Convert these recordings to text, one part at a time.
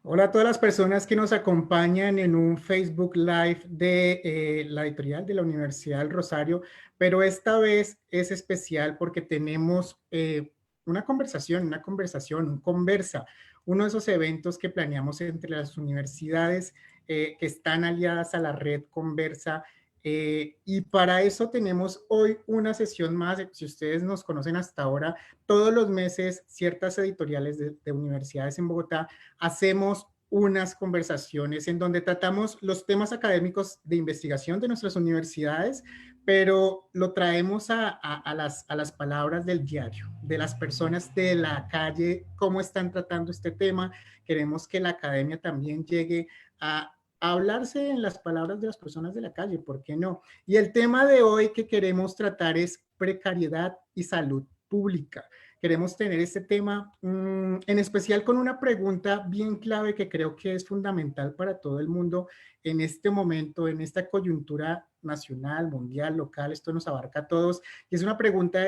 Hola a todas las personas que nos acompañan en un Facebook Live de la editorial de la Universidad del Rosario, pero esta vez es especial porque tenemos un conversa, uno de esos eventos que planeamos entre las universidades que están aliadas a la red Conversa. Y para eso tenemos hoy una sesión más. Si ustedes nos conocen hasta ahora, todos los meses ciertas editoriales de universidades en Bogotá hacemos unas conversaciones en donde tratamos los temas académicos de investigación de nuestras universidades, pero lo traemos a las palabras del diario, de las personas de la calle, cómo están tratando este tema. Queremos que la academia también llegue a hablarse en las palabras de las personas de la calle, ¿por qué no? Y el tema de hoy que queremos tratar es precariedad y salud pública. Queremos tener este tema en especial con una pregunta bien clave que creo que es fundamental para todo el mundo en este momento, en esta coyuntura nacional, mundial, local, esto nos abarca a todos. Y es una pregunta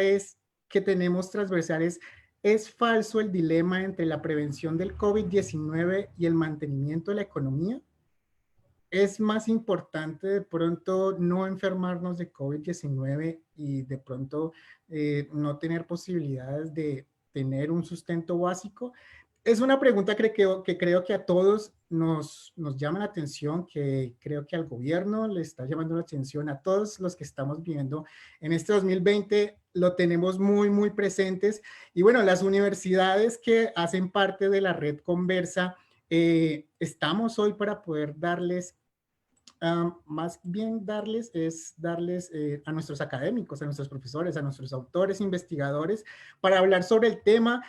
que tenemos transversales. ¿Es falso el dilema entre la prevención del COVID-19 y el mantenimiento de la economía? ¿Es más importante de pronto no enfermarnos de COVID-19 y de pronto no tener posibilidades de tener un sustento básico? Es una pregunta que creo que a todos nos llama la atención, que creo que al gobierno le está llamando la atención, a todos los que estamos viviendo en este 2020 lo tenemos muy presentes. Y bueno, las universidades que hacen parte de la red Conversa, estamos hoy para poder darles más bien darles a nuestros académicos, a nuestros profesores, a nuestros autores, investigadores, para hablar sobre el tema.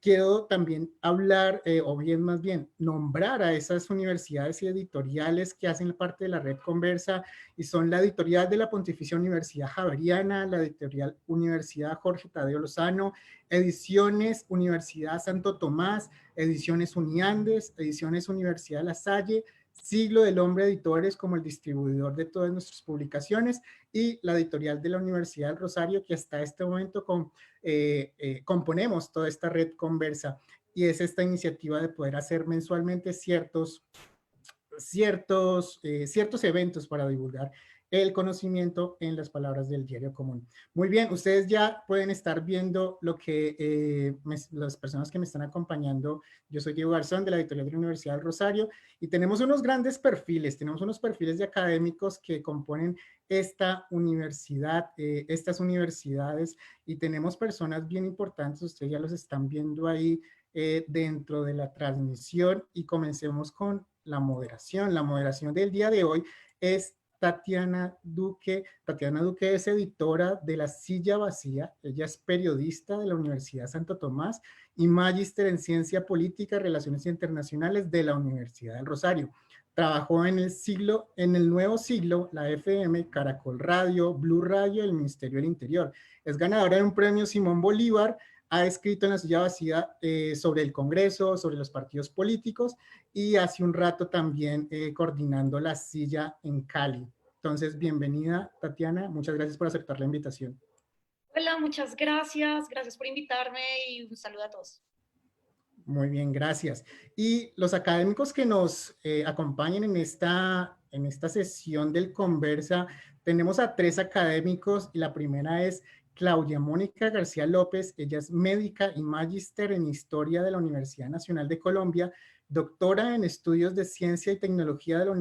Quiero también hablar, o bien más bien, nombrar a esas universidades y editoriales que hacen parte de la red Conversa, y son la editorial de la Pontificia Universidad Javeriana, la editorial Universidad Jorge Tadeo Lozano, Ediciones Universidad Santo Tomás, Ediciones Uniandes, Ediciones Universidad La Salle, Siglo del Hombre Editores como el distribuidor de todas nuestras publicaciones, y la editorial de la Universidad del Rosario, que hasta este momento componemos toda esta red Conversa, y es esta iniciativa de poder hacer mensualmente ciertos eventos para divulgar el conocimiento en las palabras del diario común. Muy bien, ustedes ya pueden estar viendo lo que las personas que me están acompañando. Yo soy Diego Garzón, de la editorial de la Universidad del Rosario, y tenemos unos grandes perfiles, tenemos unos perfiles de académicos que componen esta universidad, estas universidades, y tenemos personas bien importantes, ustedes ya los están viendo ahí dentro de la transmisión, y comencemos con la moderación. La moderación del día de hoy es Tatiana Duque. Tatiana Duque es editora de La Silla Vacía, ella es periodista de la Universidad Santo Tomás y magíster en Ciencia Política y Relaciones Internacionales de la Universidad del Rosario. Trabajó en el Nuevo Siglo, la FM, Caracol Radio, Blue Radio y el Ministerio del Interior. Es ganadora de un premio Simón Bolívar. Ha escrito en La Silla Vacía sobre el Congreso, sobre los partidos políticos, y hace un rato también coordinando La Silla en Cali. Entonces, bienvenida, Tatiana. Muchas gracias por aceptar la invitación. Hola, muchas gracias. Gracias por invitarme y un saludo a todos. Muy bien, gracias. Y los académicos que nos acompañan en esta sesión del Conversa, tenemos a 3 académicos, y la primera es Claudia Mónica García López. Ella es médica y magíster en Historia de la Universidad Nacional de Colombia, doctora en Estudios de Ciencia y Tecnología de la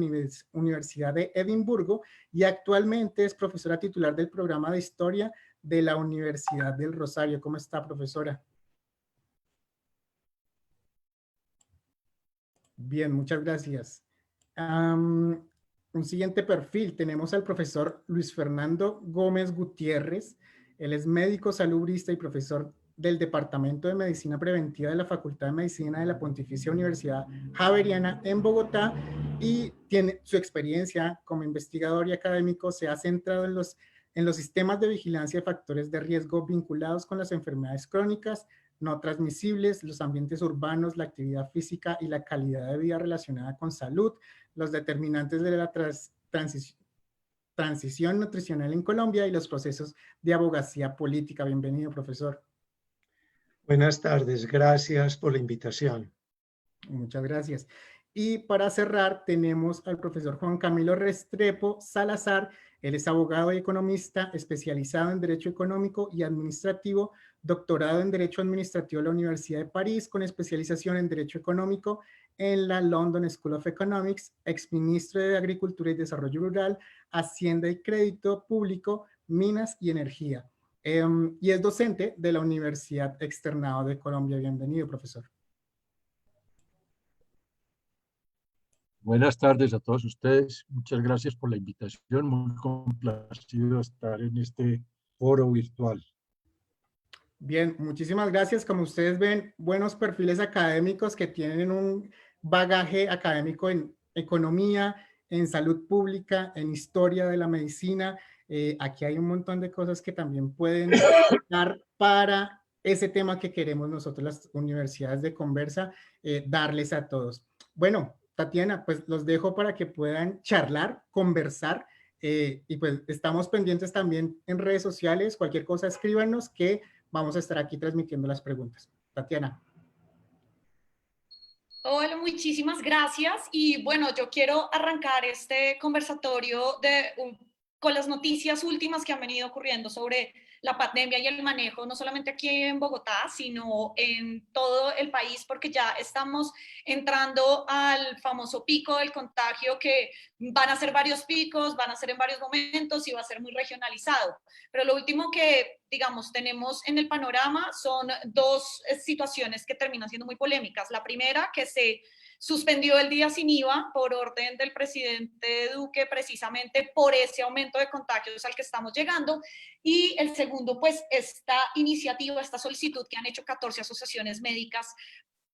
Universidad de Edimburgo, y actualmente es profesora titular del programa de Historia de la Universidad del Rosario. ¿Cómo está, profesora? Bien, muchas gracias. Un siguiente perfil, tenemos al profesor Luis Fernando Gómez Gutiérrez. Él es médico salubrista y profesor del Departamento de Medicina Preventiva de la Facultad de Medicina de la Pontificia Universidad Javeriana en Bogotá, y tiene su experiencia como investigador y académico se ha centrado en los sistemas de vigilancia de factores de riesgo vinculados con las enfermedades crónicas no transmisibles, los ambientes urbanos, la actividad física y la calidad de vida relacionada con salud, los determinantes de la transición nutricional en Colombia y los procesos de abogacía política. Bienvenido, profesor. Buenas tardes, gracias por la invitación. Muchas gracias. Y para cerrar, tenemos al profesor Juan Camilo Restrepo Salazar. Él es abogado y economista especializado en Derecho Económico y Administrativo, doctorado en Derecho Administrativo de la Universidad de París, con especialización en Derecho Económico en la London School of Economics, exministro de Agricultura y Desarrollo Rural, Hacienda y Crédito Público, Minas y Energía. Y es docente de la Universidad Externado de Colombia. Bienvenido, profesor. Buenas tardes a todos ustedes. Muchas gracias por la invitación. Muy complacido de estar en este foro virtual. Bien, muchísimas gracias. Como ustedes ven, buenos perfiles académicos que tienen un bagaje académico en economía, en salud pública, en historia de la medicina. Aquí hay un montón de cosas que también pueden dar para ese tema que queremos nosotros, las universidades de Conversa, darles a todos. Bueno, Tatiana, pues los dejo para que puedan charlar, conversar, y pues estamos pendientes también en redes sociales. Cualquier cosa, escríbanos que vamos a estar aquí transmitiendo las preguntas. Tatiana. Hola, muchísimas gracias. Y bueno, yo quiero arrancar este conversatorio con las noticias últimas que han venido ocurriendo sobre la pandemia y el manejo, no solamente aquí en Bogotá, sino en todo el país, porque ya estamos entrando al famoso pico del contagio, que van a ser varios picos, van a ser en varios momentos y va a ser muy regionalizado. Pero lo último que, digamos, tenemos en el panorama son dos situaciones que terminan siendo muy polémicas. La primera, que se suspendió el día sin IVA por orden del presidente Duque, precisamente por ese aumento de contagios al que estamos llegando. Y el segundo, pues esta iniciativa, esta solicitud que han hecho 14 asociaciones médicas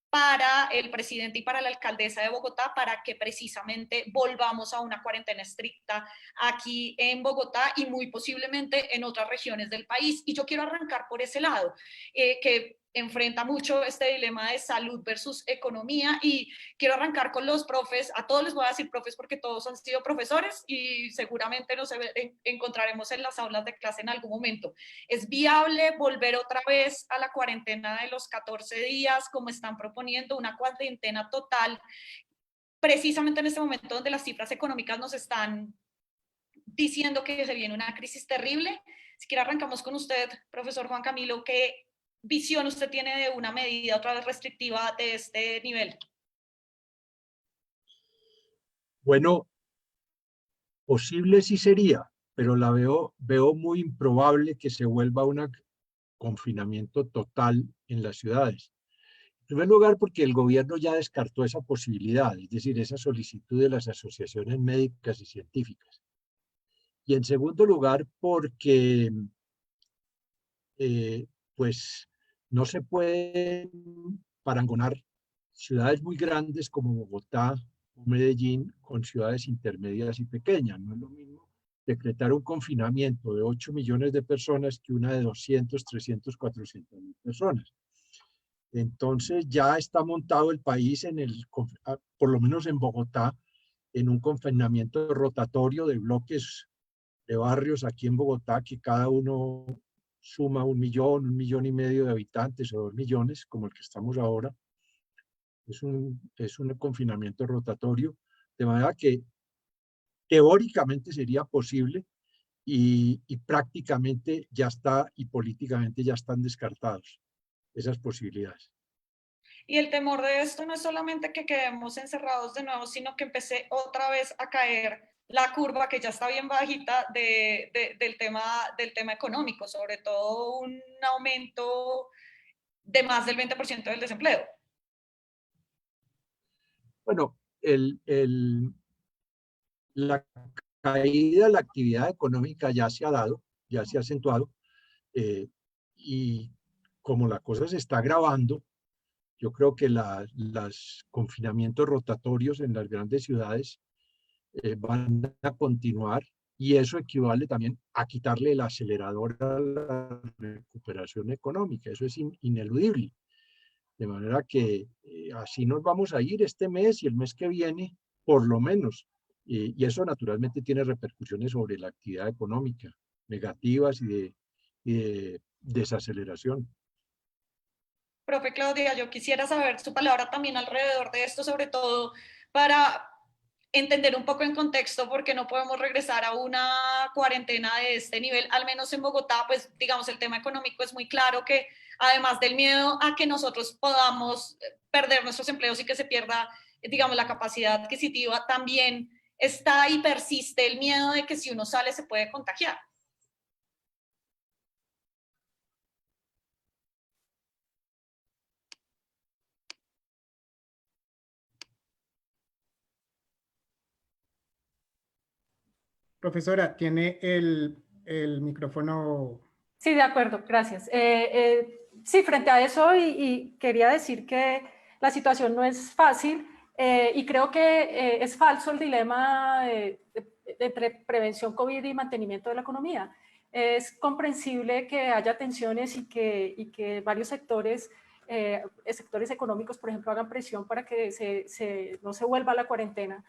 para el presidente y para la alcaldesa de Bogotá para que precisamente volvamos a una cuarentena estricta aquí en Bogotá y muy posiblemente en otras regiones del país. Y yo quiero arrancar por ese lado, que enfrenta mucho este dilema de salud versus economía, y quiero arrancar con los profes. A todos les voy a decir profes porque todos han sido profesores y seguramente nos encontraremos en las aulas de clase en algún momento. ¿Es viable volver otra vez a la cuarentena de los 14 días, como están proponiendo, una cuarentena total, precisamente en este momento donde las cifras económicas nos están diciendo que se viene una crisis terrible? Si quiere arrancamos con usted, profesor Juan Camilo. ¿Qué visión usted tiene de una medida otra vez restrictiva de este nivel? Bueno, posible sí sería, pero la veo muy improbable que se vuelva un confinamiento total en las ciudades. En primer lugar, porque el gobierno ya descartó esa posibilidad, es decir, esa solicitud de las asociaciones médicas y científicas. Y en segundo lugar, porque eh, pues no se puede parangonar ciudades muy grandes como Bogotá o Medellín con ciudades intermedias y pequeñas. No es lo mismo decretar un confinamiento de 8 millones de personas que una de 200, 300, 400 mil personas. Entonces ya está montado el país por lo menos en Bogotá, en un confinamiento rotatorio de bloques de barrios aquí en Bogotá, que cada uno suma 1 millón y medio de habitantes o 2 millones, como el que estamos ahora. Es un confinamiento rotatorio, de manera que teóricamente sería posible y prácticamente ya está, y políticamente ya están descartados esas posibilidades. Y el temor de esto no es solamente que quedemos encerrados de nuevo, sino que empecé otra vez a caer la curva, que ya está bien bajita, del tema económico, sobre todo un aumento de más del 20% del desempleo. Bueno, la caída de la actividad económica ya se ha dado, ya se ha acentuado, y como la cosa se está agravando, yo creo que los confinamientos rotatorios en las grandes ciudades van a continuar, y eso equivale también a quitarle el acelerador a la recuperación económica. Eso es ineludible. De manera que así nos vamos a ir este mes y el mes que viene, por lo menos. Y eso naturalmente tiene repercusiones sobre la actividad económica, negativas y de desaceleración. Profe Claudia, yo quisiera saber su palabra también alrededor de esto, sobre todo para entender un poco en contexto por qué no podemos regresar a una cuarentena de este nivel, al menos en Bogotá, pues digamos el tema económico es muy claro que además del miedo a que nosotros podamos perder nuestros empleos y que se pierda, digamos, la capacidad adquisitiva, también está y persiste el miedo de que si uno sale se puede contagiar. Profesora, tiene el micrófono. Sí, de acuerdo, gracias. Sí, frente a eso, y quería decir que la situación no es fácil y creo que es falso el dilema entre prevención COVID y mantenimiento de la economía. Es comprensible que haya tensiones y que varios sectores, sectores económicos, por ejemplo, hagan presión para que no se vuelva a la cuarentena.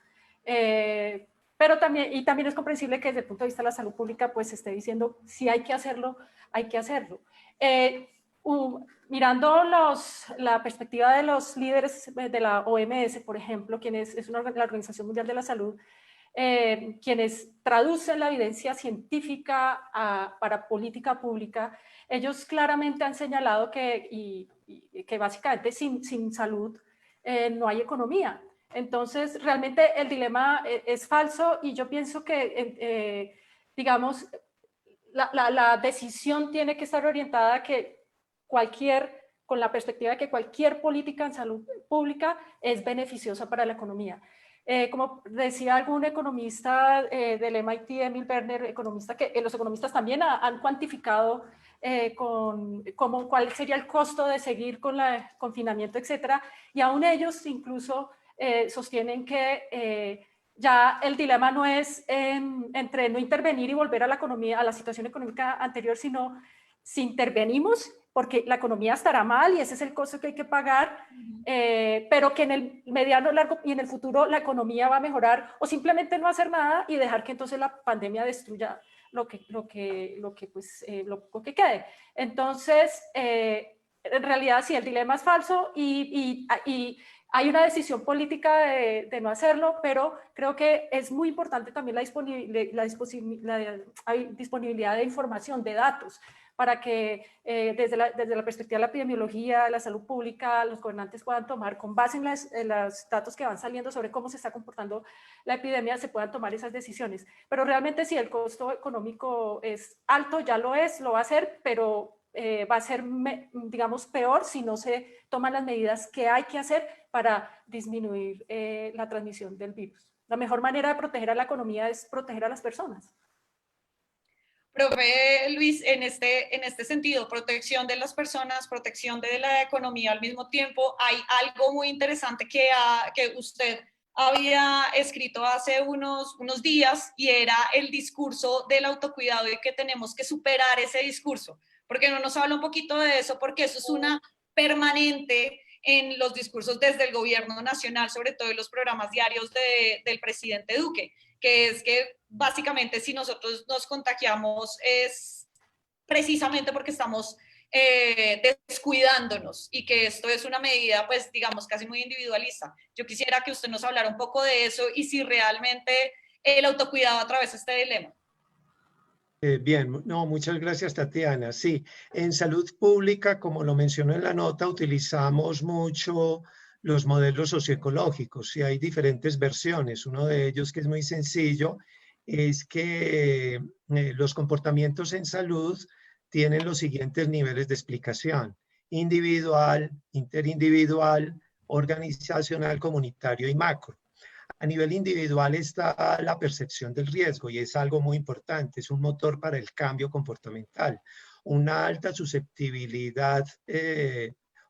Pero también es comprensible que desde el punto de vista de la salud pública pues se esté diciendo si hay que hacerlo, hay que hacerlo. Mirando la perspectiva de los líderes de la OMS, por ejemplo, la Organización Mundial de la Salud, quienes traducen la evidencia científica para política pública, ellos claramente han señalado que básicamente sin salud no hay economía. Entonces, realmente el dilema es falso y yo pienso que, digamos, la decisión tiene que estar orientada a que con la perspectiva de que cualquier política en salud pública es beneficiosa para la ecueconómica. Como decía algún economista del MIT, Emil Berner, economista que los economistas también han cuantificado cuál sería el costo de seguir con el confinamiento, etcétera, y aún ellos incluso sostienen que ya el dilema no es entre no intervenir y volver a la economía, a la situación económica anterior, sino si intervenimos, porque la economía estará mal y ese es el costo que hay que pagar, pero que en el mediano, largo y en el futuro la economía va a mejorar, o simplemente no hacer nada y dejar que entonces la pandemia destruya lo poco que quede. Entonces, en realidad sí, el dilema es falso y hay una decisión política de no hacerlo, pero creo que es muy importante también la disponibilidad de información, de datos, para que desde la perspectiva de la epidemiología, la salud pública, los gobernantes puedan tomar, con base en los datos que van saliendo sobre cómo se está comportando la epidemia, se puedan tomar esas decisiones. Pero realmente si el costo económico es alto, ya lo va a ser, pero va a ser, digamos, peor si no se toman las medidas que hay que hacer para disminuir la transmisión del virus. La mejor manera de proteger a la economía es proteger a las personas. Profe Luis, en este sentido, protección de las personas, protección de la economía al mismo tiempo, hay algo muy interesante que usted había escrito hace unos días y era el discurso del autocuidado y que tenemos que superar ese discurso. ¿Por qué no nos habla un poquito de eso? Porque eso es una permanente en los discursos desde el gobierno nacional, sobre todo en los programas diarios del presidente Duque, que es que básicamente si nosotros nos contagiamos es precisamente porque estamos descuidándonos y que esto es una medida, pues digamos, casi muy individualista. Yo quisiera que usted nos hablara un poco de eso y si realmente el autocuidado atraviesa este dilema. Bien, no, muchas gracias, Tatiana. Sí, en salud pública, como lo mencionó en la nota, utilizamos mucho los modelos socioecológicos y hay diferentes versiones. Uno de ellos, que es muy sencillo, es que los comportamientos en salud tienen los siguientes niveles de explicación: individual, interindividual, organizacional, comunitario y macro. A nivel individual está la percepción del riesgo y es algo muy importante, es un motor para el cambio comportamental. Una alta susceptibilidad,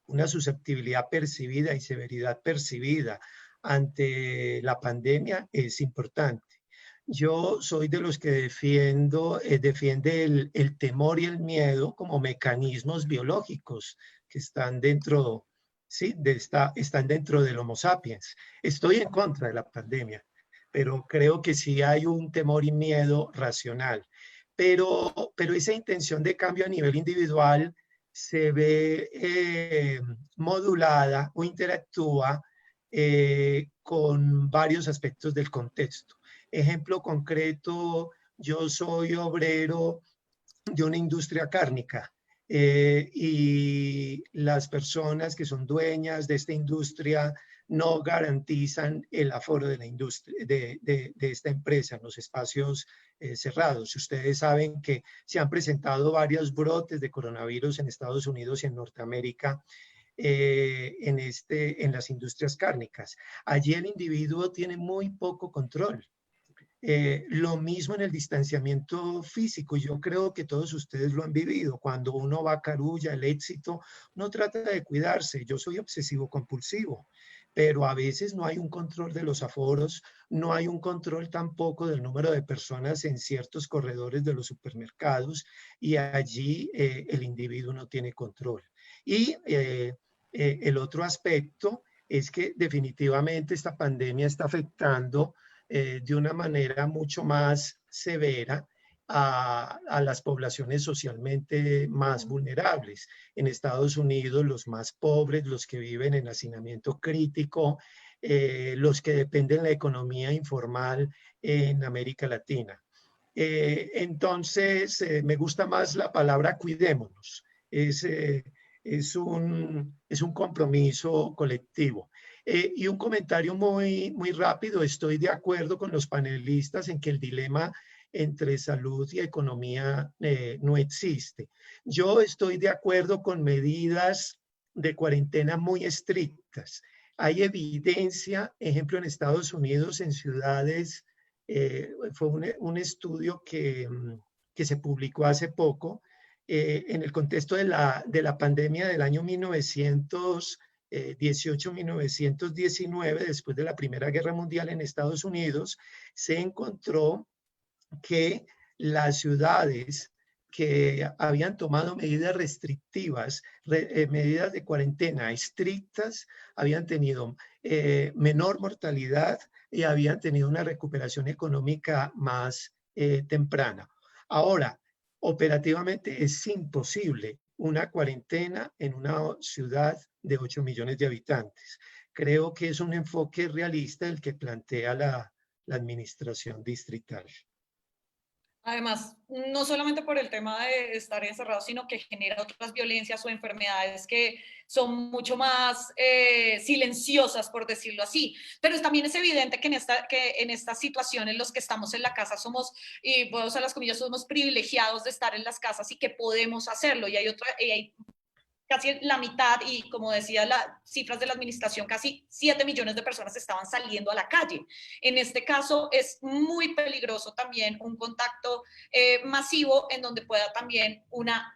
una susceptibilidad percibida y severidad percibida ante la pandemia es importante. Yo soy de los que defiende el temor y el miedo como mecanismos biológicos que están dentro, sí, están dentro del Homo sapiens. Estoy en contra de la pandemia, pero creo que sí hay un temor y miedo racional. Pero esa intención de cambio a nivel individual se ve modulada o interactúa con varios aspectos del contexto. Ejemplo concreto, yo soy obrero de una industria cárnica y las personas que son dueñas de esta industria no garantizan el aforo de la industria, de esta empresa en los espacios cerrados. Ustedes saben que se han presentado varios brotes de coronavirus en Estados Unidos y en Norteamérica en las industrias cárnicas. Allí el individuo tiene muy poco control. Lo mismo en el distanciamiento físico. Yo creo que todos ustedes lo han vivido. Cuando uno va a Carulla, el Éxito, no trata de cuidarse. Yo soy obsesivo compulsivo, pero a veces no hay un control de los aforos, no hay un control tampoco del número de personas en ciertos corredores de los supermercados y allí el individuo no tiene control. Y el otro aspecto es que definitivamente esta pandemia está afectando de una manera mucho más severa a las poblaciones socialmente más vulnerables. En Estados Unidos, los más pobres, los que viven en hacinamiento crítico, los que dependen de la economía informal en América Latina. Entonces, me gusta más la palabra cuidémonos. Es un compromiso colectivo. Y un comentario muy rápido, estoy de acuerdo con los panelistas en que el dilema entre salud y economía no existe. Yo estoy de acuerdo con medidas de cuarentena muy estrictas. Hay evidencia, ejemplo en Estados Unidos, en ciudades, fue un estudio que se publicó hace poco, en el contexto de la pandemia del año 1918-1919, después de la Primera Guerra Mundial en Estados Unidos, se encontró que las ciudades que habían tomado medidas restrictivas, medidas de cuarentena estrictas, habían tenido menor mortalidad y habían tenido una recuperación económica más temprana. Ahora, operativamente es imposible una cuarentena en una ciudad de 8 millones de habitantes. Creo que es un enfoque realista el que plantea la administración distrital. Además, no solamente por el tema de estar encerrado, sino que genera otras violencias o enfermedades que son mucho más silenciosas, por decirlo así. Pero también es evidente que en estas situaciones los que estamos en la casa somos, y puedo usar las comillas, somos privilegiados de estar en las casas y que podemos hacerlo. Y hay casi la mitad, y como decía las cifras de la administración, casi 7 millones de personas estaban saliendo a la calle. En este caso es muy peligroso también un contacto masivo en donde pueda también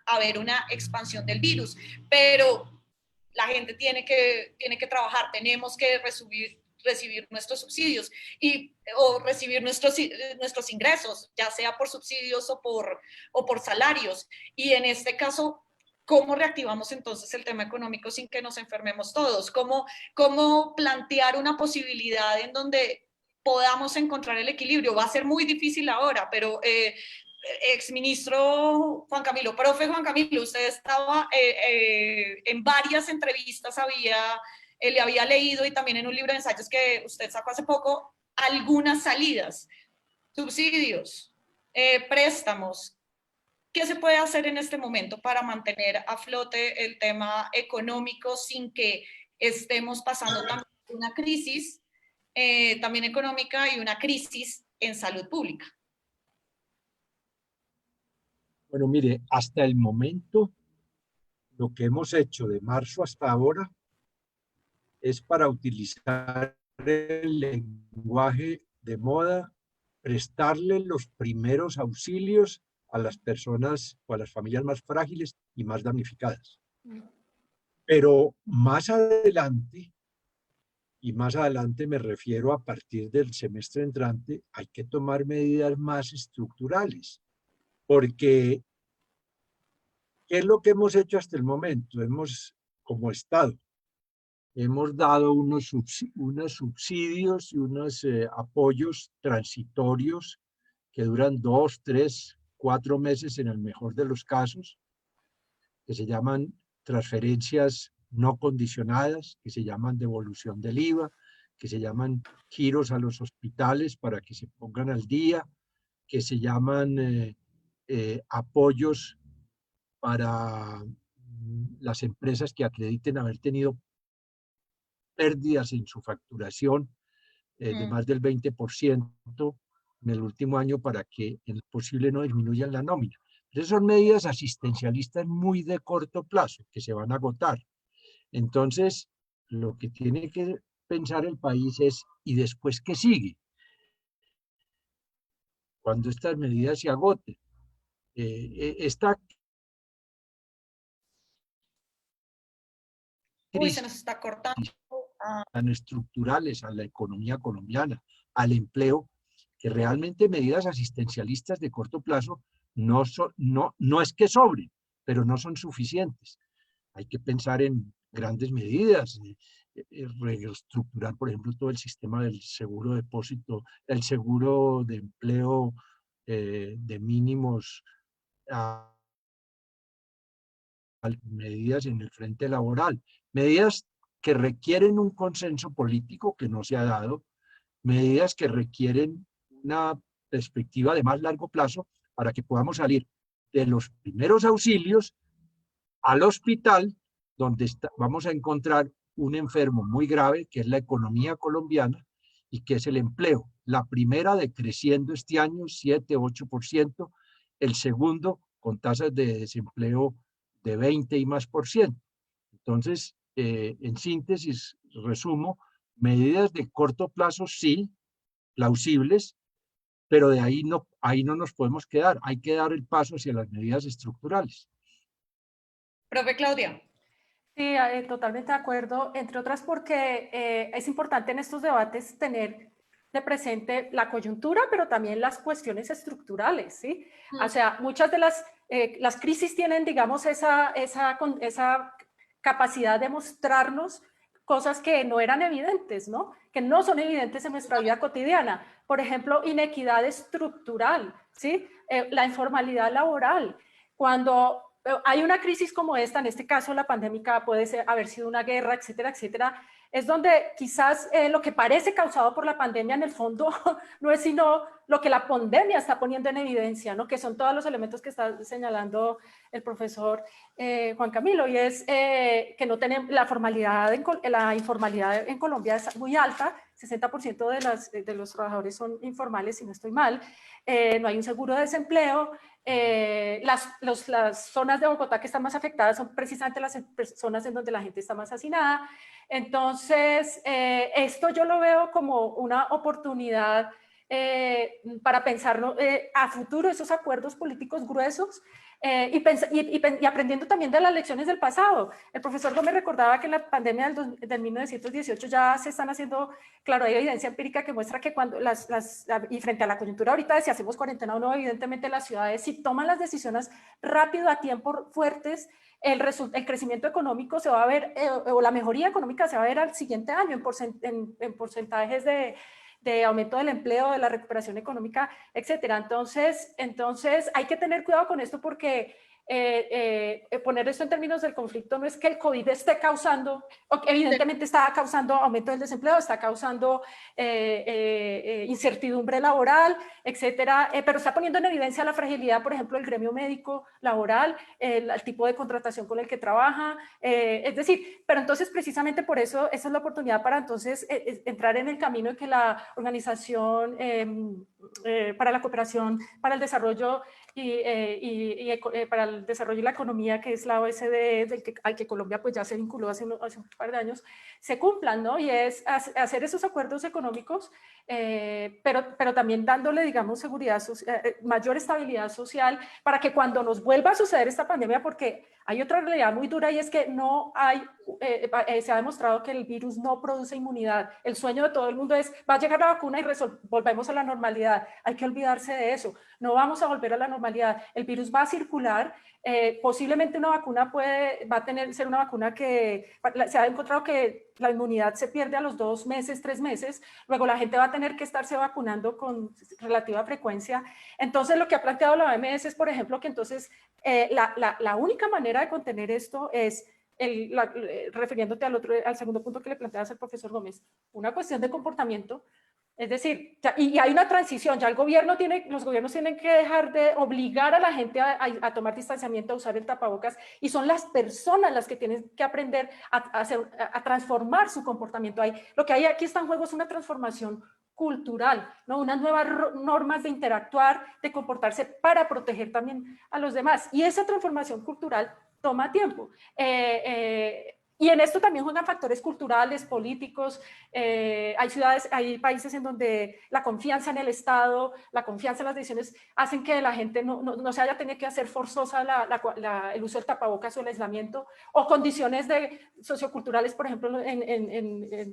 haber una expansión del virus, pero la gente tiene que trabajar, tenemos que recibir nuestros subsidios o recibir nuestros ingresos, ya sea por subsidios o por salarios. Y en este caso, ¿cómo reactivamos entonces el tema económico sin que nos enfermemos todos? ¿Cómo plantear una posibilidad en donde podamos encontrar el equilibrio? Va a ser muy difícil ahora, pero exministro Juan Camilo, profe Juan Camilo, usted estaba en varias entrevistas, le había leído, y también en un libro de ensayos que usted sacó hace poco, algunas salidas, subsidios, préstamos. ¿Qué se puede hacer en este momento para mantener a flote el tema económico sin que estemos pasando también una crisis también económica y una crisis en salud pública? Bueno, mire, hasta el momento, lo que hemos hecho de marzo hasta ahora es para utilizar el lenguaje de moda, prestarle los primeros auxilios a las personas o a las familias más frágiles y más damnificadas. Pero más adelante, y más adelante me refiero a partir del semestre entrante, hay que tomar medidas más estructurales, porque ¿qué es lo que hemos hecho hasta el momento? Como Estado, hemos dado unos subsidios y unos apoyos transitorios que duran 2, 3, 4 meses en el mejor de los casos, que se llaman transferencias no condicionadas, que se llaman devolución del IVA, que se llaman giros a los hospitales para que se pongan al día, que se llaman apoyos para las empresas que acrediten haber tenido pérdidas en su facturación de más del 20% en el último año para que en lo posible no disminuyan la nómina. Esas son medidas asistencialistas muy de corto plazo que se van a agotar. Entonces, lo que tiene que pensar el país es, ¿y después qué sigue? Cuando estas medidas se agoten. Esta Uy, se crisis nos está cortando. tan estructurales a la economía colombiana, al empleo, que realmente medidas asistencialistas de corto plazo no es que sobren, pero no son suficientes. Hay que pensar en grandes medidas, reestructurar, por ejemplo, todo el sistema del seguro depósito, el seguro de empleo de mínimos a medidas en el frente laboral, medidas que requieren un consenso político que no se ha dado, medidas que requieren una perspectiva de más largo plazo para que podamos salir de los primeros auxilios al hospital, donde vamos a encontrar un enfermo muy grave, que es la economía colombiana y que es el empleo. La primera decreciendo este año 7-8%, el segundo con tasas de desempleo de 20 y más por ciento. Entonces, en síntesis, resumo, medidas de corto plazo sí, plausibles, pero de ahí no nos podemos quedar, hay que dar el paso hacia las medidas estructurales. Profe Claudia. Sí, totalmente de acuerdo, entre otras porque es importante en estos debates tener de presente la coyuntura, pero también las cuestiones estructurales, ¿sí? O sea, muchas de las crisis tienen, digamos, esa capacidad de mostrarnos cosas que no eran evidentes, ¿no? Que no son evidentes en nuestra vida cotidiana. Por ejemplo, inequidad estructural, ¿sí? La informalidad laboral. Cuando hay una crisis como esta, en este caso la pandémica puede haber sido una guerra, etcétera, etcétera, es donde quizás lo que parece causado por la pandemia en el fondo no es sino lo que la pandemia está poniendo en evidencia, ¿no? Que son todos los elementos que está señalando el profesor Juan Camilo, y es que no tenemos la informalidad en Colombia es muy alta, 60% de los trabajadores son informales, si no estoy mal, no hay un seguro de desempleo. Las zonas de Bogotá que están más afectadas son precisamente las zonas en donde la gente está más hacinada. Entonces, esto yo lo veo como una oportunidad para pensar a futuro esos acuerdos políticos gruesos y aprendiendo también de las lecciones del pasado. El profesor Gómez recordaba que en la pandemia del 1918 ya se están haciendo, claro, hay evidencia empírica que muestra que cuando y frente a la coyuntura ahorita de si hacemos cuarentena o no, evidentemente las ciudades, si toman las decisiones rápido, a tiempo, fuertes, el crecimiento económico se va a ver, o la mejoría económica se va a ver al siguiente año en porcentajes de aumento del empleo, de la recuperación económica, etcétera. Entonces hay que tener cuidado con esto porque poner esto en términos del conflicto no es que el COVID esté causando, evidentemente está causando aumento del desempleo, está causando incertidumbre laboral, etcétera, pero está poniendo en evidencia la fragilidad, por ejemplo, del gremio médico laboral, el tipo de contratación con el que trabaja, es decir, pero entonces precisamente por eso esa es la oportunidad para entonces entrar en el camino de que la Organización para la Cooperación, para el Desarrollo para el desarrollo y la economía, que es la OECD, al que Colombia pues ya se vinculó hace un par de años, se cumplan, ¿no? Y es hacer esos acuerdos económicos, pero también dándole, digamos, seguridad, mayor estabilidad social, para que cuando nos vuelva a suceder esta pandemia, porque hay otra realidad muy dura y es que no hay, se ha demostrado que el virus no produce inmunidad. El sueño de todo el mundo es, va a llegar la vacuna y volvemos a la normalidad. normalidad. Hay que olvidarse de eso. No vamos a volver a la normalidad. El virus va a circular. Posiblemente una vacuna va a ser una vacuna que se ha encontrado que la inmunidad se pierde a los 2 meses, 3 meses. Luego la gente va a tener que estarse vacunando con relativa frecuencia. Entonces lo que ha planteado la OMS es, por ejemplo, que entonces la única manera de contener esto es, refiriéndote al segundo punto que le planteabas al profesor Gómez, una cuestión de comportamiento. Es decir, y hay una transición, ya los gobiernos tienen que dejar de obligar a la gente a tomar distanciamiento, a usar el tapabocas, y son las personas las que tienen que aprender a transformar su comportamiento. Lo que hay aquí está en juego es una transformación cultural, ¿no? Unas nuevas normas de interactuar, de comportarse para proteger también a los demás. Y esa transformación cultural toma tiempo. Y en esto también juegan factores culturales, políticos. Hay países en donde la confianza en el Estado, la confianza en las decisiones hacen que la gente no se haya tenido que hacer forzosa el uso del tapabocas o el aislamiento, o condiciones socioculturales, por ejemplo, en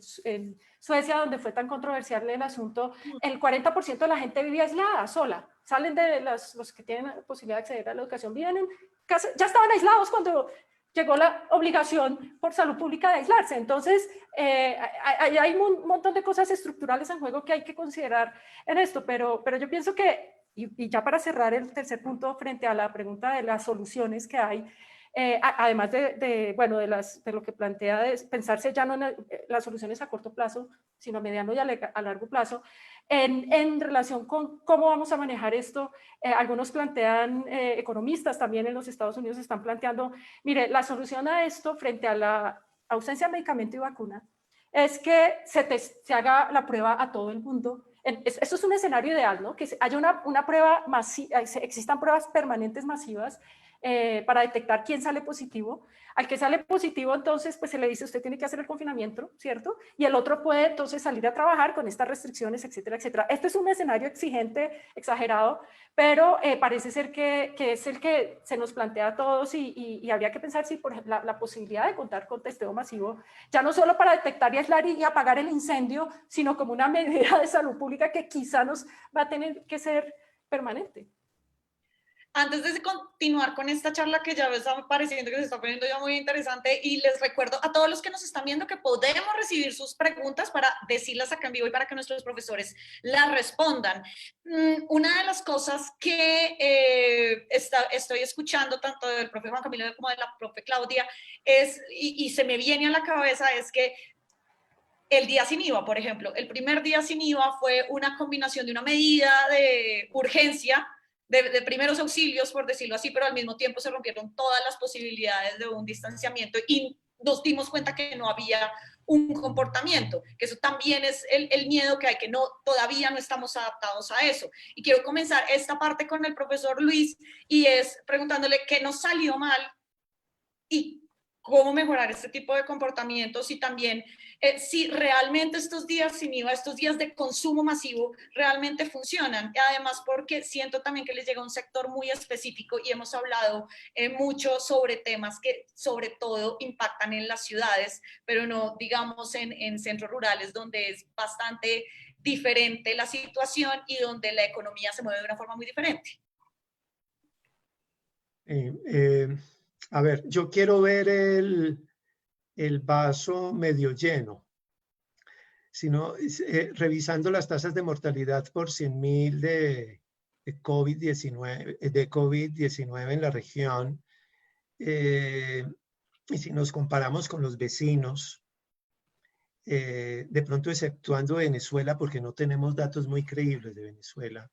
Suecia, donde fue tan controversial el asunto, el 40% de la gente vivía aislada, sola. Salen de los que tienen la posibilidad de acceder a la educación, viven en casa, ya estaban aislados cuando llegó la obligación por salud pública de aislarse. Entonces, hay un montón de cosas estructurales en juego que hay que considerar en esto, pero yo pienso que, y ya para cerrar el tercer punto frente a la pregunta de las soluciones que hay, además de lo que plantea de pensarse ya no en las soluciones a corto plazo, sino a mediano y a largo plazo, en relación con cómo vamos a manejar esto. Algunos plantean, economistas también en los Estados Unidos están planteando, mire, la solución a esto frente a la ausencia de medicamento y vacuna es que se haga la prueba a todo el mundo. Esto es un escenario ideal, ¿no? Que haya una prueba masiva, existan pruebas permanentes masivas para detectar quién sale positivo. Al que sale positivo, entonces, pues se le dice, usted tiene que hacer el confinamiento, ¿cierto? Y el otro puede entonces salir a trabajar con estas restricciones, etcétera, etcétera. Este es un escenario exigente, exagerado, pero parece ser que es el que se nos plantea a todos y habría que pensar si, por ejemplo, la posibilidad de contar con testeo masivo, ya no solo para detectar y aislar y apagar el incendio, sino como una medida de salud pública que quizá nos va a tener que ser permanente. Antes de continuar con esta charla que ya me está pareciendo que se está poniendo ya muy interesante, y les recuerdo a todos los que nos están viendo que podemos recibir sus preguntas para decirlas acá en vivo y para que nuestros profesores las respondan. Una de las cosas que estoy escuchando tanto del profe Juan Camilo como de la profe Claudia y se me viene a la cabeza es que el día sin IVA, por ejemplo, el primer día sin IVA fue una combinación de una medida de urgencia, de primeros auxilios, por decirlo así, pero al mismo tiempo se rompieron todas las posibilidades de un distanciamiento y nos cuenta que no había un comportamiento, que eso también es el miedo que hay, que todavía no estamos adaptados a eso. Y quiero comenzar esta parte con el profesor Luis, y es preguntándole qué nos salió mal y cómo mejorar este tipo de comportamientos, y también si realmente estos días sin IVA, estos días de consumo masivo realmente funcionan. Y además porque siento también que les llega a un sector muy específico y hemos hablado mucho sobre temas que sobre todo impactan en las ciudades, pero no digamos en centros rurales donde es bastante diferente la situación y donde la economía se mueve de una forma muy diferente. A ver, yo quiero ver el vaso medio lleno. Sino, revisando las tasas de mortalidad por 100.000 de COVID-19 en la región, y si nos comparamos con los vecinos, de pronto exceptuando Venezuela, porque no tenemos datos muy creíbles de Venezuela,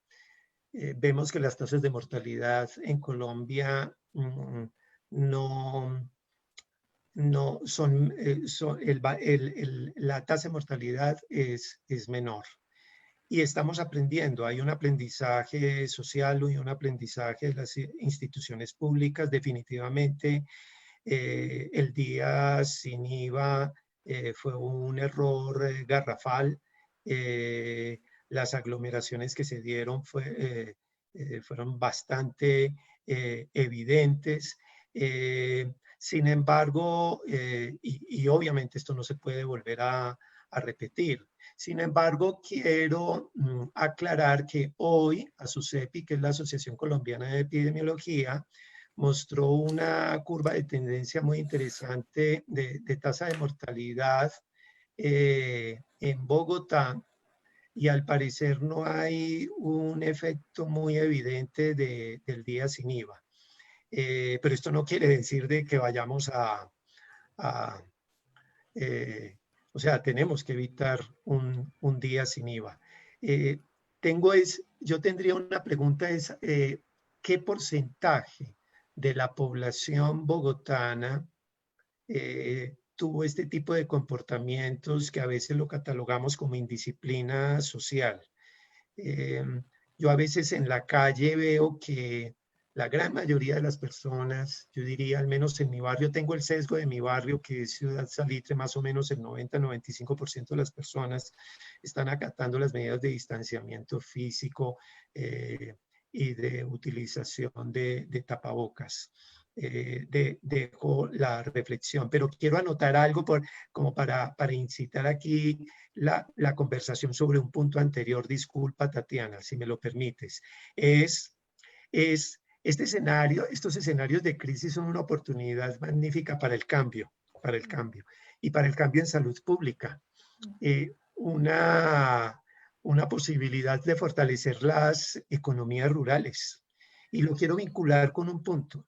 vemos que las tasas de mortalidad en Colombia no son, la tasa de mortalidad es menor. Y estamos aprendiendo, hay un aprendizaje social y un aprendizaje de las instituciones públicas. Definitivamente el día sin IVA fue un error garrafal. Las aglomeraciones que se dieron fueron bastante evidentes. Sin embargo, y obviamente esto no se puede volver a repetir. Sin embargo, quiero aclarar que hoy ASUCEPI, que es la Asociación Colombiana de Epidemiología, mostró una curva de tendencia muy interesante de tasa de mortalidad en Bogotá, y al parecer no hay un efecto muy evidente del día sin IVA. Pero esto no quiere decir de que vayamos o sea, tenemos que evitar un día sin IVA. Yo tendría una pregunta, ¿qué porcentaje de la población bogotana tuvo este tipo de comportamientos que a veces lo catalogamos como indisciplina social? Yo a veces en la calle veo que la gran mayoría de las personas, yo diría al menos en mi barrio, tengo el sesgo de mi barrio que es Ciudad Salitre, más o menos el 90-95% de las personas están acatando las medidas de distanciamiento físico y de utilización de tapabocas. Dejo la reflexión, pero quiero anotar algo como para incitar aquí la conversación sobre un punto anterior. Disculpa, Tatiana, si me lo permites. Estos escenarios de crisis son una oportunidad magnífica para el cambio y para el cambio en salud pública. Una posibilidad de fortalecer las economías rurales. Y lo quiero vincular con un punto.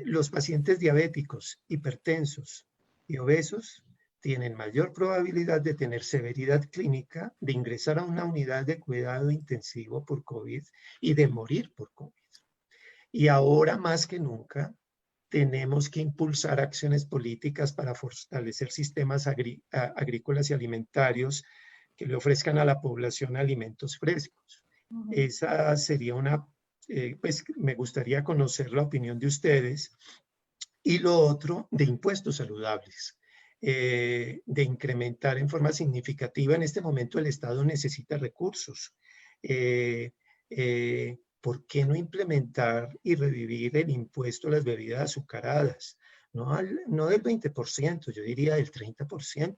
Los pacientes diabéticos, hipertensos y obesos tienen mayor probabilidad de tener severidad clínica, de ingresar a una unidad de cuidado intensivo por COVID y de morir por COVID. Y ahora más que nunca tenemos que impulsar acciones políticas para fortalecer sistemas agrícolas y alimentarios que le ofrezcan a la población alimentos frescos. Esa sería pues me gustaría conocer la opinión de ustedes. Y lo otro, de impuestos saludables, de incrementar en forma significativa. En este momento el Estado necesita recursos. ¿Por qué no implementar y revivir el impuesto a las bebidas azucaradas? No del 20%, yo diría del 30%.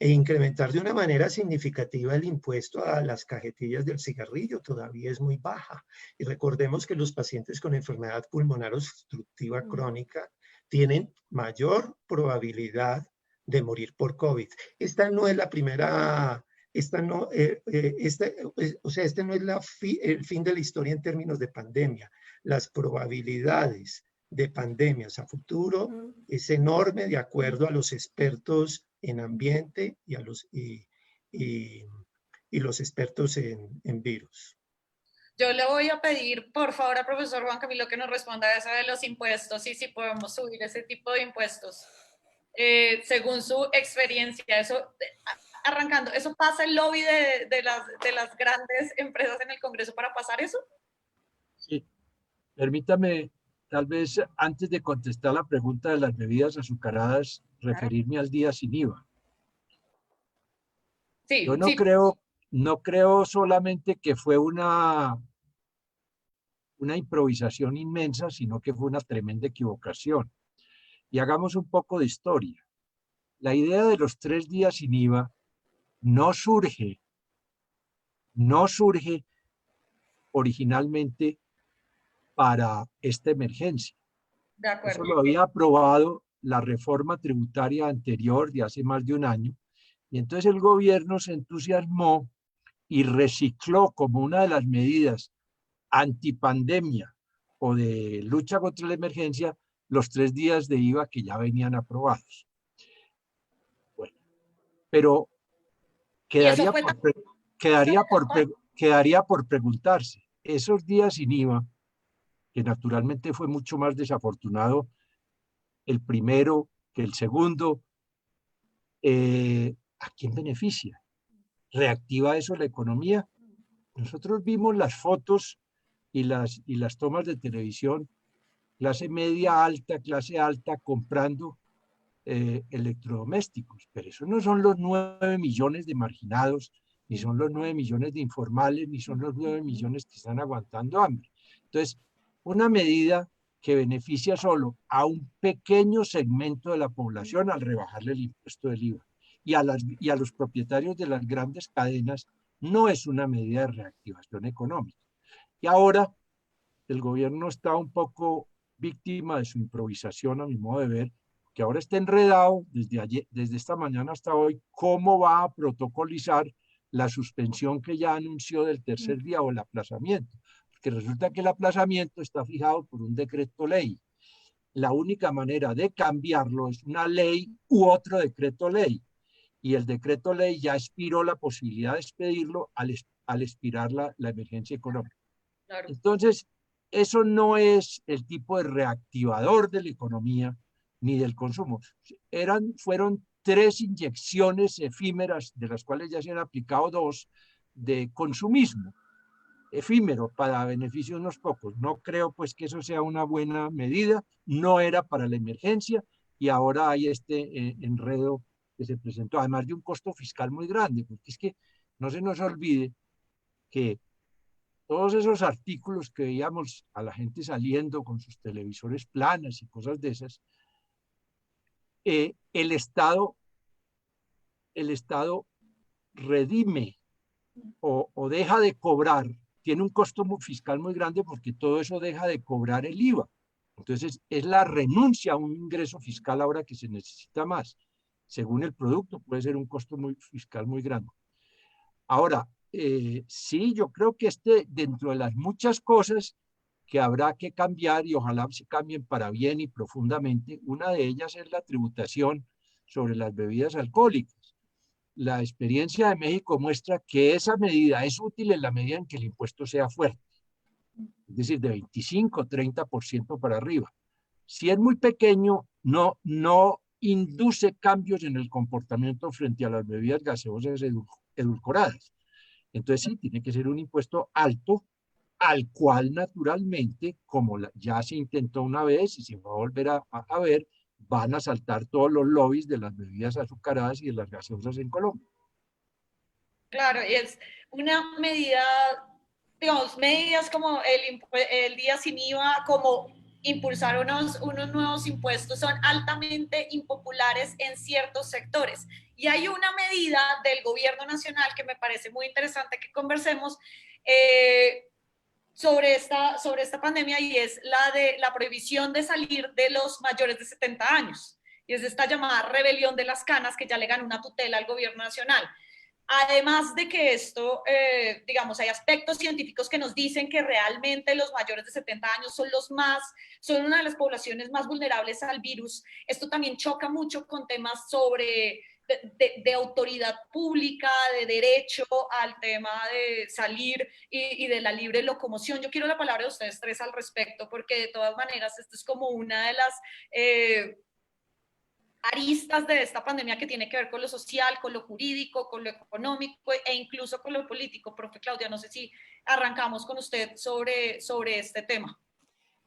E incrementar de una manera significativa el impuesto a las cajetillas del cigarrillo, todavía es muy baja. Y recordemos que los pacientes con enfermedad pulmonar obstructiva crónica tienen mayor probabilidad de morir por COVID. Esta no es la primera, este no es el fin de la historia en términos de pandemia. Las probabilidades de pandemias a futuro es enorme de acuerdo a los expertos en ambiente y los expertos en virus. Yo le voy a pedir, por favor, al profesor Juan Camilo que nos responda a eso de los impuestos y si podemos subir ese tipo de impuestos. Según su experiencia, arrancando, ¿eso pasa el lobby de las grandes empresas en el Congreso para pasar eso? Sí, permítame, tal vez antes de contestar la pregunta de las bebidas azucaradas, referirme al día sin IVA. Sí, Yo sí. no creo solamente que fue una improvisación inmensa, sino que fue una tremenda equivocación. Y hagamos un poco de historia. La idea de los 3 días sin IVA no surge originalmente para esta emergencia. De acuerdo. Eso lo había aprobado la reforma tributaria anterior de hace más de un año, y entonces el gobierno se entusiasmó y recicló como una de las medidas antipandemia o de lucha contra la emergencia los 3 días de IVA que ya venían aprobados. Bueno, pero quedaría por preguntarse, esos días sin IVA, que naturalmente fue mucho más desafortunado el primero que el segundo, ¿a quién beneficia? ¿Reactiva eso la economía? Nosotros vimos las fotos y las tomas de televisión, clase media alta, clase alta, comprando electrodomésticos, pero eso no son los 9 millones de marginados, ni son los 9 millones de informales, ni son los 9 millones que están aguantando hambre. Entonces, una medida que beneficia solo a un pequeño segmento de la población al rebajarle el impuesto del IVA. y a los propietarios de las grandes cadenas no es una medida de reactivación económica. Y ahora el gobierno está un poco víctima de su improvisación, a mi modo de ver, que ahora está enredado desde esta mañana hasta hoy, cómo va a protocolizar la suspensión que ya anunció del tercer día o el aplazamiento. Porque resulta que el aplazamiento está fijado por un decreto ley. La única manera de cambiarlo es una ley u otro decreto ley. Y el decreto ley ya expiró la posibilidad de expedirlo al expirar la emergencia económica. Claro. Entonces, eso no es el tipo de reactivador de la economía ni del consumo. Fueron 3 inyecciones efímeras, de las cuales ya se han aplicado 2, de consumismo efímero para beneficio de unos pocos. No creo pues que eso sea una buena medida, no era para la emergencia y ahora hay este enredo que se presentó, además de un costo fiscal muy grande, porque es que no se nos olvide que todos esos artículos que veíamos a la gente saliendo con sus televisores planas y cosas de esas, el Estado redime o deja de cobrar, tiene un costo fiscal muy grande porque todo eso deja de cobrar el IVA. Entonces, es la renuncia a un ingreso fiscal ahora que se necesita más. Según el producto, puede ser un costo fiscal muy grande. Ahora, sí, yo creo que dentro de las muchas cosas que habrá que cambiar y ojalá se cambien para bien y profundamente, una de ellas es la tributación sobre las bebidas alcohólicas. La experiencia de México muestra que esa medida es útil en la medida en que el impuesto sea fuerte, es decir, de 25 o 30% para arriba. Si es muy pequeño, no induce cambios en el comportamiento frente a las bebidas gaseosas edulcoradas. Entonces sí, tiene que ser un impuesto alto, al cual naturalmente, como ya se intentó una vez y se va a volver a ver, van a saltar todos los lobbies de las bebidas azucaradas y de las gaseosas en Colombia. Claro, y es una medida, digamos, medidas como el día sin IVA, como impulsar unos nuevos impuestos, son altamente impopulares en ciertos sectores. Y hay una medida del gobierno nacional que me parece muy interesante que conversemos sobre esta pandemia, y es la de la prohibición de salir de los mayores de 70 años. Y es esta llamada rebelión de las canas que ya le ganó una tutela al gobierno nacional. Además de que esto, digamos, hay aspectos científicos que nos dicen que realmente los mayores de 70 años son una de las poblaciones más vulnerables al virus. Esto también choca mucho con temas de autoridad pública, de derecho al tema de salir y de la libre locomoción. Yo quiero la palabra de ustedes 3 al respecto, porque de todas maneras esto es como una de las aristas de esta pandemia que tiene que ver con lo social, con lo jurídico, con lo económico e incluso con lo político. Profe Claudia, no sé si arrancamos con usted sobre este tema.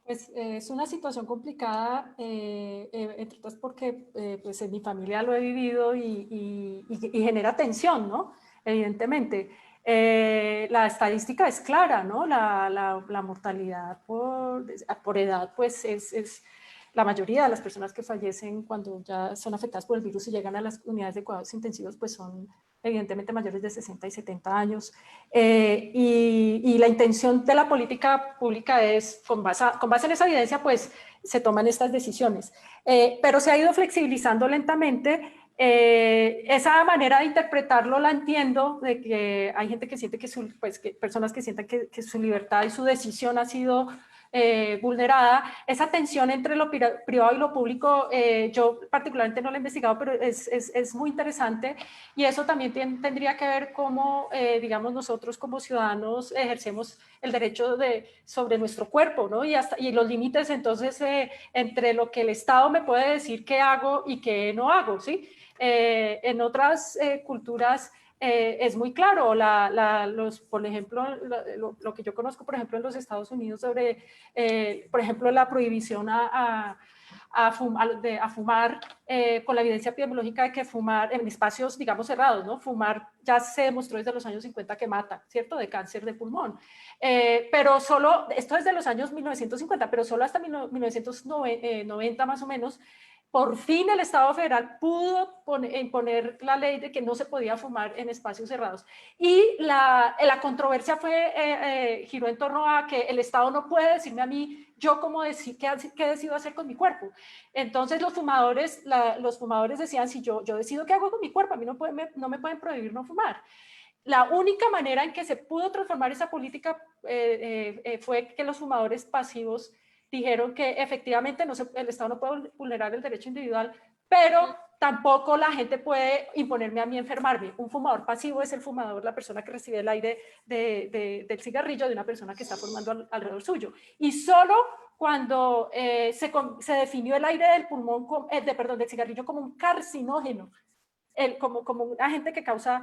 Pues es una situación complicada, entre otras porque pues en mi familia lo he vivido y genera tensión, ¿no? Evidentemente. La estadística es clara, ¿no? La mortalidad por edad, pues es la mayoría de las personas que fallecen cuando ya son afectadas por el virus y llegan a las unidades de cuidados intensivos, pues son evidentemente mayores de 60 y 70 años. Y la intención de la política pública es, con base en esa evidencia, pues se toman estas decisiones. Pero se ha ido flexibilizando lentamente. Esa manera de interpretarlo la entiendo, de que hay gente que siente que personas que sientan que su libertad y su decisión ha sido vulnerada. Esa tensión entre lo privado y lo público, yo particularmente no la he investigado, pero es muy interesante, y eso también tendría que ver cómo, digamos, nosotros como ciudadanos ejercemos el derecho sobre nuestro cuerpo, ¿no? Y los límites entonces entre lo que el Estado me puede decir qué hago y qué no hago, ¿sí? En otras culturas es muy claro, por ejemplo, lo que yo conozco, por ejemplo, en los Estados Unidos sobre, por ejemplo, la prohibición a fumar, con la evidencia epidemiológica de que fumar en espacios, digamos, cerrados, ¿no? Fumar ya se demostró desde los años 50 que mata, ¿cierto? De cáncer de pulmón. Pero solo, esto es de los años 1950, pero solo hasta 1990 más o menos, por fin el Estado federal pudo imponer la ley de que no se podía fumar en espacios cerrados. Y la controversia giró en torno a que el Estado no puede decirme a mí yo qué decido hacer con mi cuerpo. Entonces los fumadores decían, si yo decido qué hago con mi cuerpo, a mí no me pueden prohibir no fumar. La única manera en que se pudo transformar esa política fue que los fumadores pasivos dijeron que efectivamente el Estado no puede vulnerar el derecho individual, pero tampoco la gente puede imponerme a mí enfermarme. Un fumador pasivo es el fumador, la persona que recibe el aire del cigarrillo de una persona que está formando alrededor suyo. Y solo cuando se definió el aire del pulmón, del cigarrillo como un carcinógeno, como un agente que causa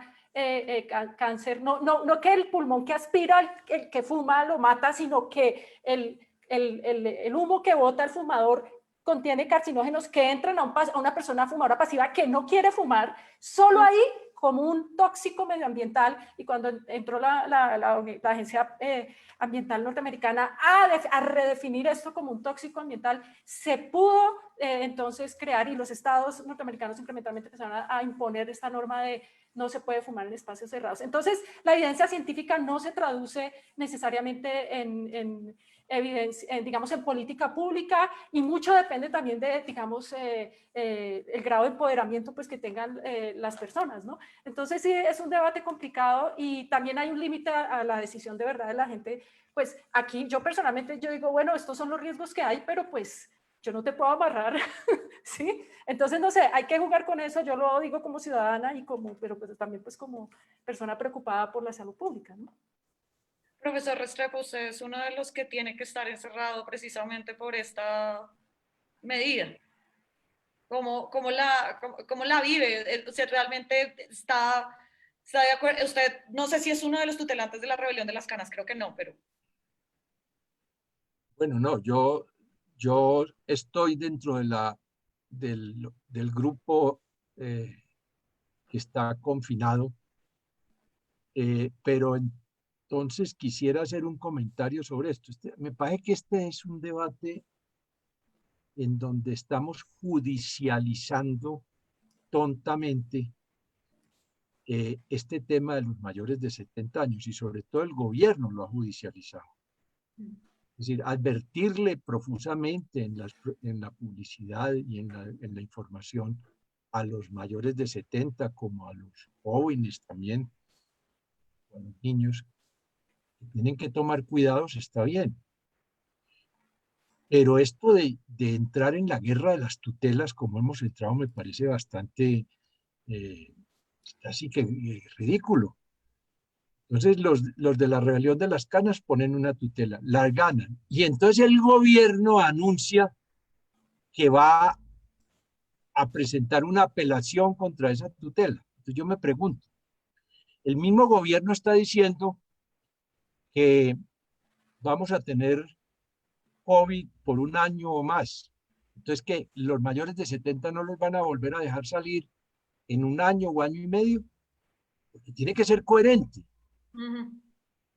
cáncer, no que el pulmón que aspira, el que fuma lo mata, sino que el humo que bota el fumador contiene carcinógenos que entran a una persona fumadora pasiva que no quiere fumar, solo ahí como un tóxico medioambiental. Y cuando entró la agencia ambiental norteamericana a redefinir esto como un tóxico ambiental, se pudo entonces crear, y los estados norteamericanos incrementalmente empezaron a imponer esta norma de no se puede fumar en espacios cerrados. Entonces, la evidencia científica no se traduce necesariamente en evidencia, digamos, en política pública, y mucho depende también de, digamos, el grado de empoderamiento pues, que tengan las personas, ¿no? Entonces, sí, es un debate complicado, y también hay un límite a la decisión de verdad de la gente. Pues aquí yo personalmente yo digo, bueno, estos son los riesgos que hay, pero pues yo no te puedo amarrar, ¿sí? Entonces, no sé, hay que jugar con eso. Yo lo digo como ciudadana, pero pues también pues como persona preocupada por la salud pública, ¿no? Profesor Restrepo, usted es uno de los que tiene que estar encerrado precisamente por esta medida. ¿Cómo la vive? ¿Usted realmente está de acuerdo? Usted, no sé si es uno de los tutelantes de la rebelión de las canas, creo que no, pero... Bueno, no, yo estoy dentro del grupo que está confinado, pero entonces quisiera hacer un comentario sobre esto. Me parece que este es un debate en donde estamos judicializando tontamente este tema de los mayores de 70 años, y sobre todo el gobierno lo ha judicializado. Es decir, advertirle profusamente en la publicidad y en la información a los mayores de 70, como a los jóvenes también, a los niños, que tienen que tomar cuidados, está bien. Pero esto de entrar en la guerra de las tutelas, como hemos entrado, me parece bastante, casi que ridículo. Entonces los de la rebelión de las canas ponen una tutela, la ganan, y entonces el gobierno anuncia que va a presentar una apelación contra esa tutela. Entonces yo me pregunto, el mismo gobierno está diciendo que vamos a tener COVID por un año o más. Entonces, que los mayores de 70 no los van a volver a dejar salir en un año o año y medio, porque tiene que ser coherente.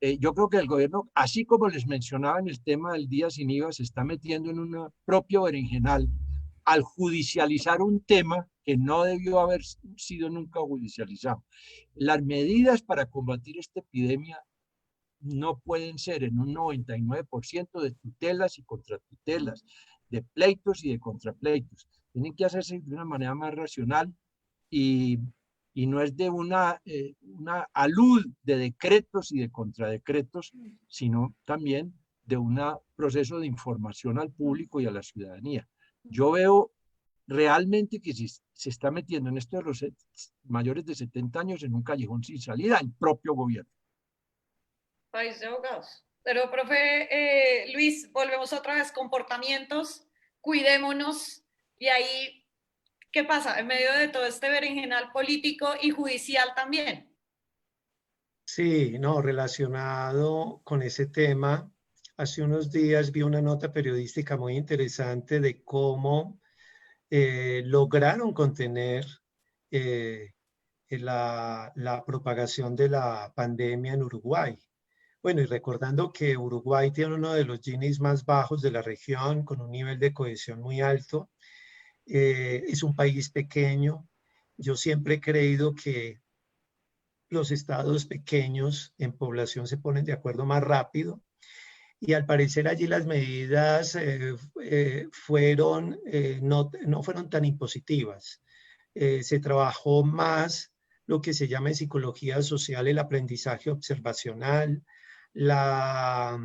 Yo creo que el gobierno, así como les mencionaba en el tema del día sin IVA, se está metiendo en un propio berenjenal al judicializar un tema que no debió haber sido nunca judicializado. Las medidas para combatir esta epidemia no pueden ser en un 99% de tutelas y contratutelas, de pleitos y de contrapleitos. Tienen que hacerse de una manera más racional, y no es de una alud de decretos y de contradecretos, sino también de un proceso de información al público y a la ciudadanía. Yo veo realmente que se está metiendo en esto de los mayores de 70 años en un callejón sin salida, el propio gobierno. País de ahogados. Pero, profe Luis, volvemos otra vez, comportamientos, cuidémonos, y ahí, ¿qué pasa? En medio de todo este berenjenal político y judicial también. Sí, no, relacionado con ese tema, hace unos días vi una nota periodística muy interesante de cómo lograron contener la propagación de la pandemia en Uruguay. Bueno, y recordando que Uruguay tiene uno de los Ginis más bajos de la región, con un nivel de cohesión muy alto, Es un país pequeño. Yo siempre he creído que los estados pequeños en población se ponen de acuerdo más rápido, y al parecer allí las medidas no fueron tan impositivas. Se trabajó más lo que se llama en psicología social el aprendizaje observacional, la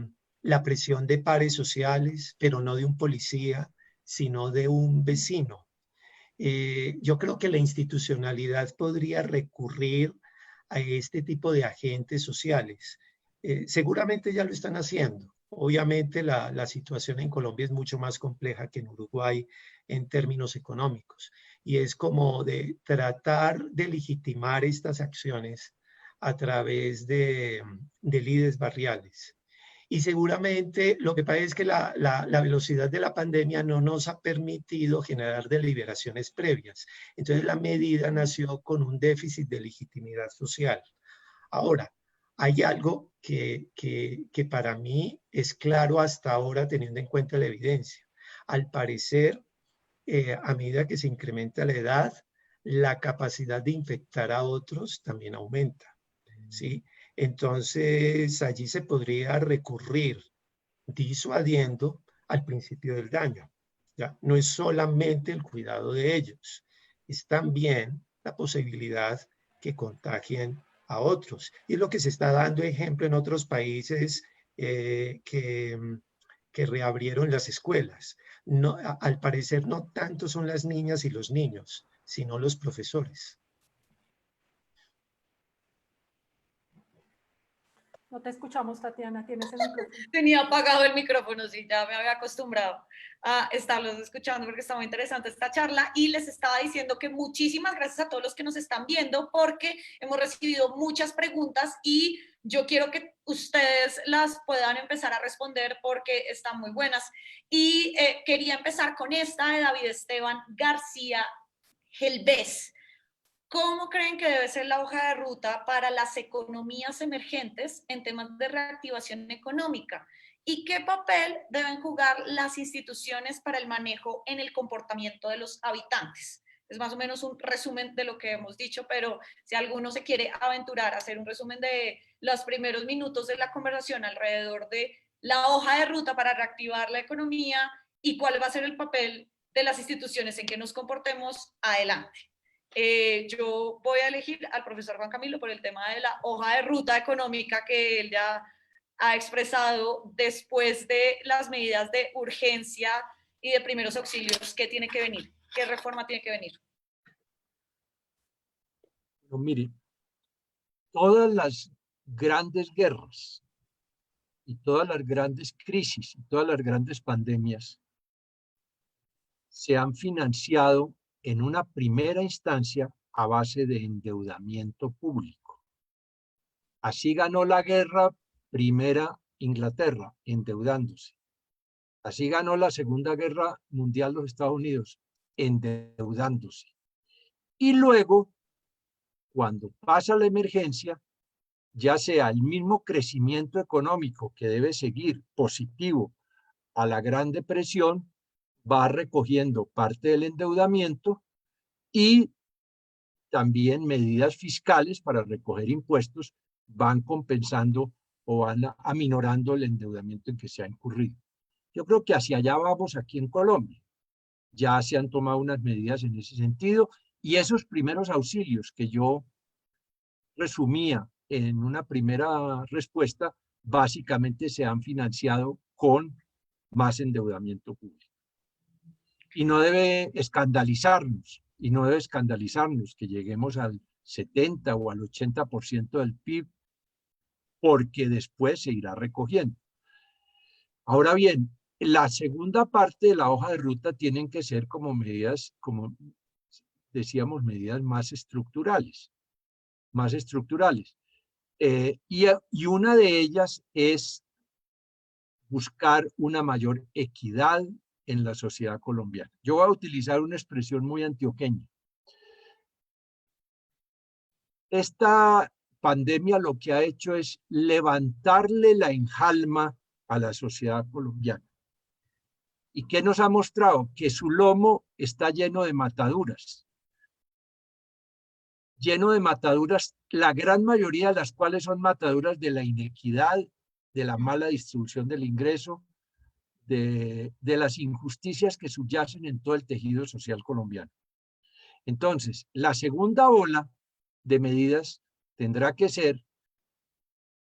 presión de pares sociales, pero no de un policía, sino de un vecino. Yo creo que la institucionalidad podría recurrir a este tipo de agentes sociales. Seguramente ya lo están haciendo. Obviamente la situación en Colombia es mucho más compleja que en Uruguay en términos económicos, y es como de tratar de legitimar estas acciones a través de líderes barriales. Y seguramente lo que pasa es que la velocidad de la pandemia no nos ha permitido generar deliberaciones previas. Entonces la medida nació con un déficit de legitimidad social. Ahora, hay algo que para mí es claro hasta ahora, teniendo en cuenta la evidencia. Al parecer, a medida que se incrementa la edad, la capacidad de infectar a otros también aumenta, ¿sí? Entonces, allí se podría recurrir disuadiendo al principio del daño, ¿ya? No es solamente el cuidado de ellos, es también la posibilidad que contagien a otros. Y es lo que se está dando ejemplo en otros países que reabrieron las escuelas. No, al parecer no tanto son las niñas y los niños, sino los profesores. No te escuchamos, Tatiana, tienes el micrófono. Tenía apagado el micrófono, sí, ya me había acostumbrado a estarlos escuchando porque está muy interesante esta charla, y les estaba diciendo que muchísimas gracias a todos los que nos están viendo porque hemos recibido muchas preguntas y yo quiero que ustedes las puedan empezar a responder porque están muy buenas. Y quería empezar con esta de David Esteban García Gelbés. ¿Cómo creen que debe ser la hoja de ruta para las economías emergentes en temas de reactivación económica? ¿Y qué papel deben jugar las instituciones para el manejo en el comportamiento de los habitantes? Es más o menos un resumen de lo que hemos dicho, pero si alguno se quiere aventurar a hacer un resumen de los primeros minutos de la conversación alrededor de la hoja de ruta para reactivar la economía y cuál va a ser el papel de las instituciones en que nos comportemos, adelante. Yo voy a elegir al profesor Juan Camilo por el tema de la hoja de ruta económica que él ya ha expresado después de las medidas de urgencia y de primeros auxilios. ¿Qué tiene que venir? ¿Qué reforma tiene que venir? No, mire, todas las grandes guerras y todas las grandes crisis y todas las grandes pandemias se han financiado en una primera instancia a base de endeudamiento público. Así ganó la guerra primera Inglaterra, endeudándose. Así ganó la Segunda Guerra Mundial los Estados Unidos, endeudándose. Y luego, cuando pasa la emergencia, ya sea el mismo crecimiento económico que debe seguir positivo a la Gran Depresión, va recogiendo parte del endeudamiento y también medidas fiscales para recoger impuestos van compensando o van aminorando el endeudamiento en que se ha incurrido. Yo creo que hacia allá vamos aquí en Colombia. Ya se han tomado unas medidas en ese sentido y esos primeros auxilios que yo resumía en una primera respuesta, básicamente se han financiado con más endeudamiento público. Y no debe escandalizarnos que lleguemos al 70 o al 80% del PIB, porque después se irá recogiendo. Ahora bien, la segunda parte de la hoja de ruta tienen que ser como medidas, como decíamos, medidas más estructurales. Y una de ellas es buscar una mayor equidad en la sociedad colombiana. Yo voy a utilizar una expresión muy antioqueña. Esta pandemia lo que ha hecho es levantarle la enjalma a la sociedad colombiana. ¿Y qué nos ha mostrado? Que su lomo está lleno de mataduras. Lleno de mataduras, la gran mayoría de las cuales son mataduras de la inequidad, de la mala distribución del ingreso, de las injusticias que subyacen en todo el tejido social colombiano. Entonces, la segunda ola de medidas tendrá que ser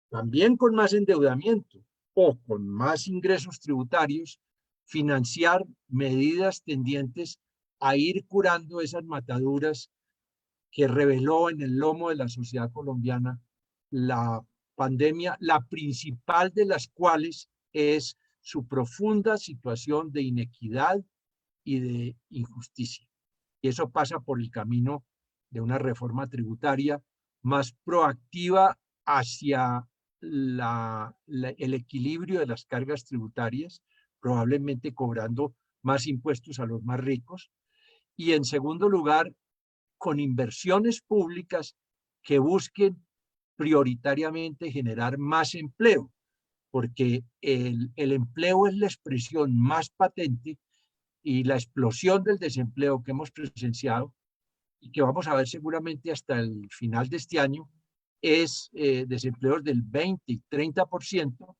también con más endeudamiento o con más ingresos tributarios, financiar medidas tendientes a ir curando esas mataduras que reveló en el lomo de la sociedad colombiana la pandemia, la principal de las cuales es su profunda situación de inequidad y de injusticia. Y eso pasa por el camino de una reforma tributaria más proactiva hacia el equilibrio de las cargas tributarias, probablemente cobrando más impuestos a los más ricos. Y en segundo lugar, con inversiones públicas que busquen prioritariamente generar más empleo, porque el empleo es la expresión más patente y la explosión del desempleo que hemos presenciado y que vamos a ver seguramente hasta el final de este año es desempleos del 20 y 30%.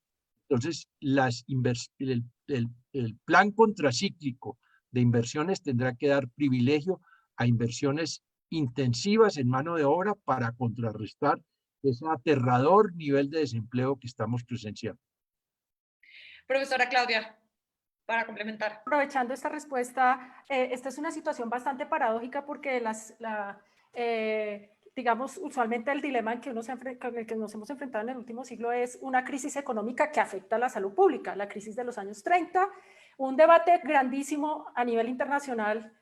Entonces, el plan contracíclico de inversiones tendrá que dar privilegio a inversiones intensivas en mano de obra para contrarrestar ese aterrador nivel de desempleo que estamos presenciando. Profesora Claudia, para complementar. Aprovechando esta respuesta, esta es una situación bastante paradójica porque digamos, usualmente el dilema con el que nos hemos enfrentado en el último siglo es una crisis económica que afecta a la salud pública, la crisis de los años 30, un debate grandísimo a nivel internacional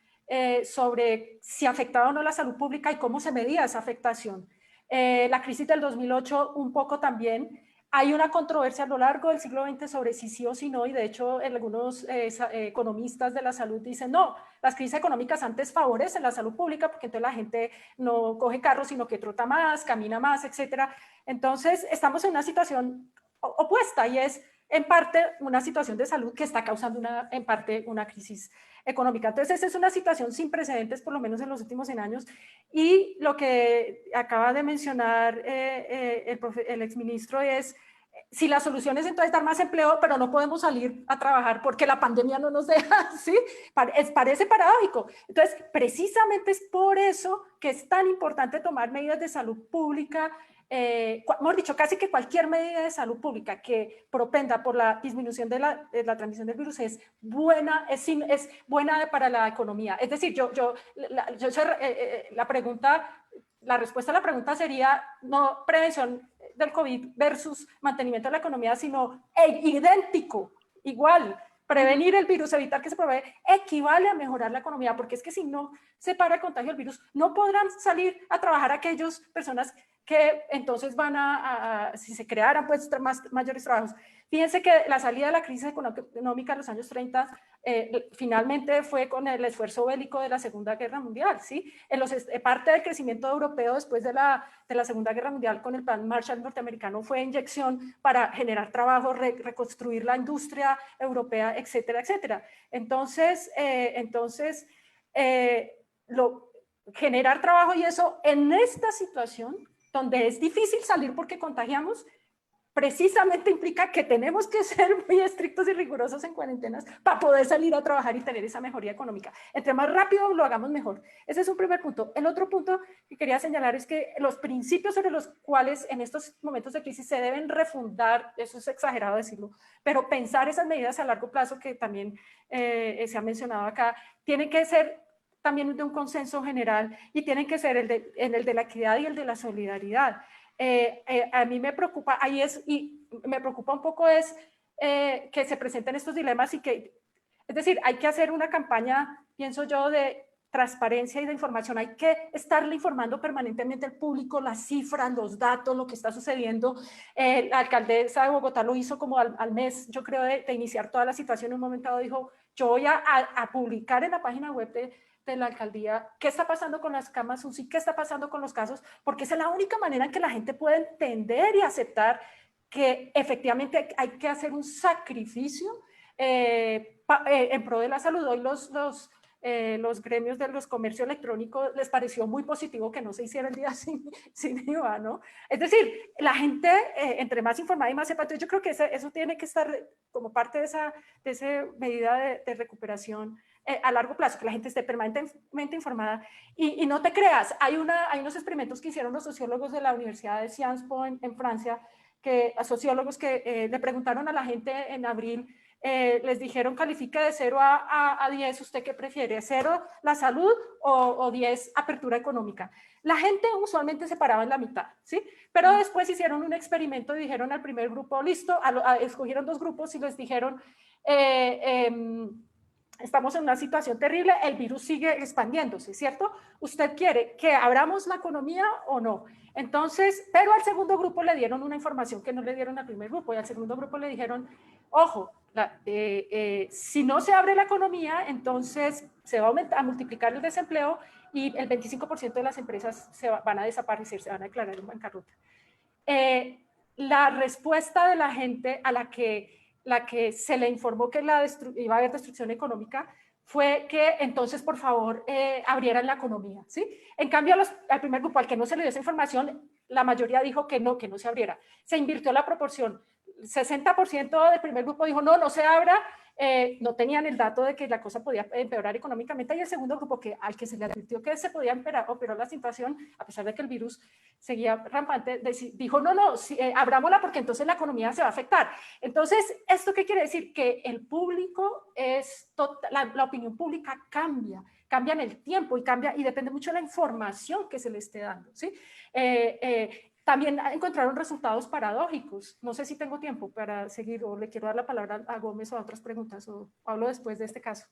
sobre si afectaba o no la salud pública y cómo se medía esa afectación. La crisis del 2008 un poco también. Hay una controversia a lo largo del siglo XX sobre si sí o si no, y de hecho algunos economistas de la salud dicen no, las crisis económicas antes favorecen la salud pública porque entonces la gente no coge carro sino que trota más, camina más, etc. Entonces estamos en una situación opuesta y es en parte una situación de salud que está causando en parte una crisis económica. Entonces esa es una situación sin precedentes por lo menos en los últimos 100 años y lo que acaba de mencionar el exministro es si la solución es entonces dar más empleo, pero no podemos salir a trabajar porque la pandemia no nos deja, ¿sí? Parece paradójico. Entonces, precisamente es por eso que es tan importante tomar medidas de salud pública, hemos dicho, casi que cualquier medida de salud pública que propenda por la disminución de la transmisión del virus es buena para la economía. Es decir, la respuesta a la pregunta sería no prevención del COVID versus mantenimiento de la economía, sino idéntico, igual. Prevenir el virus, evitar que se propague, equivale a mejorar la economía, porque es que si no se para el contagio del virus, no podrán salir a trabajar aquellas personas que entonces si se crearan pues mayores trabajos. Fíjense que la salida de la crisis económica en los años 30 finalmente fue con el esfuerzo bélico de la Segunda Guerra Mundial, ¿sí? Parte del crecimiento europeo después de la Segunda Guerra Mundial con el plan Marshall norteamericano fue inyección para generar trabajo, reconstruir la industria europea, etcétera, etcétera. Entonces generar trabajo y eso en esta situación donde es difícil salir porque contagiamos, precisamente implica que tenemos que ser muy estrictos y rigurosos en cuarentenas para poder salir a trabajar y tener esa mejoría económica. Entre más rápido lo hagamos, mejor. Ese es un primer punto. El otro punto que quería señalar es que los principios sobre los cuales en estos momentos de crisis se deben refundar, eso es exagerado decirlo, pero pensar esas medidas a largo plazo que también se ha mencionado acá, tienen que ser también de un consenso general y tienen que ser el de la equidad y el de la solidaridad. A mí me preocupa, me preocupa un poco que se presenten estos dilemas es decir, hay que hacer una campaña, pienso yo, de transparencia y de información. Hay que estarle informando permanentemente al público las cifras, los datos, lo que está sucediendo. La alcaldesa de Bogotá lo hizo como al mes, yo creo, de iniciar toda la situación. En un momento dado dijo, yo voy a publicar en la página web de la alcaldía qué está pasando con las camas UCI, qué está pasando con los casos, porque esa es la única manera en que la gente puede entender y aceptar que efectivamente hay que hacer un sacrificio en pro de la salud. Hoy los gremios de los comercio electrónico les pareció muy positivo que no se hiciera el día sin IVA, ¿no? Es decir, la gente, entre más informada y más sepa, yo creo que eso tiene que estar como parte de esa medida de recuperación a largo plazo, que la gente esté permanentemente informada. Y no te creas, hay unos experimentos que hicieron los sociólogos de la Universidad de Sciences Po en Francia, a sociólogos que le preguntaron a la gente en abril, les dijeron califique de 0 a 10, ¿usted qué prefiere? ¿0 la salud o 10 apertura económica? La gente usualmente se paraba en la mitad, ¿sí? Pero después hicieron un experimento y dijeron al primer grupo, listo, escogieron 2 grupos y les dijeron, estamos en una situación terrible, el virus sigue expandiéndose, ¿cierto? ¿Usted quiere que abramos la economía o no? Entonces, pero al segundo grupo le dieron una información que no le dieron al primer grupo, y al segundo grupo le dijeron, ojo, si no se abre la economía, entonces se va a multiplicar el desempleo y el 25% de las empresas van a desaparecer, se van a declarar en bancarrota. La respuesta de la gente a la que se le informó que iba a haber destrucción económica fue que entonces, por favor, abrieran la economía, ¿sí? En cambio, al primer grupo, al que no se le dio esa información, la mayoría dijo que no se abriera. Se invirtió la proporción. 60% del primer grupo dijo no se abra, no tenían el dato de que la cosa podía empeorar económicamente, y el segundo grupo, al que se le advirtió que se podía empeorar la situación, a pesar de que el virus seguía rampante, dijo abrámosla porque entonces la economía se va a afectar. Entonces, ¿esto qué quiere decir? Que el público la opinión pública cambia en el tiempo y depende mucho de la información que se le esté dando, ¿sí? También encontraron resultados paradójicos. No sé si tengo tiempo para seguir o le quiero dar la palabra a Gómez o a otras preguntas, o hablo después de este caso.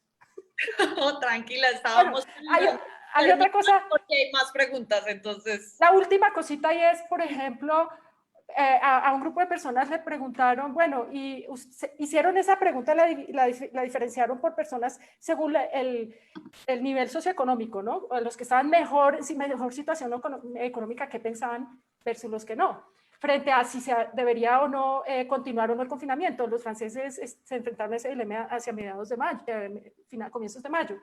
Oh, tranquila, estábamos... Bueno, hay otra cosa. Porque hay más preguntas, entonces... La última cosita y es, por ejemplo, a un grupo de personas le preguntaron, bueno, y hicieron esa pregunta, la diferenciaron por personas según el nivel socioeconómico, ¿no? Los que estaban mejor situación económica, ¿qué pensaban? Versus los que no, frente a si se debería o no continuar o no el confinamiento. Los franceses se enfrentaron a ese dilema hacia mediados de mayo, comienzos de mayo.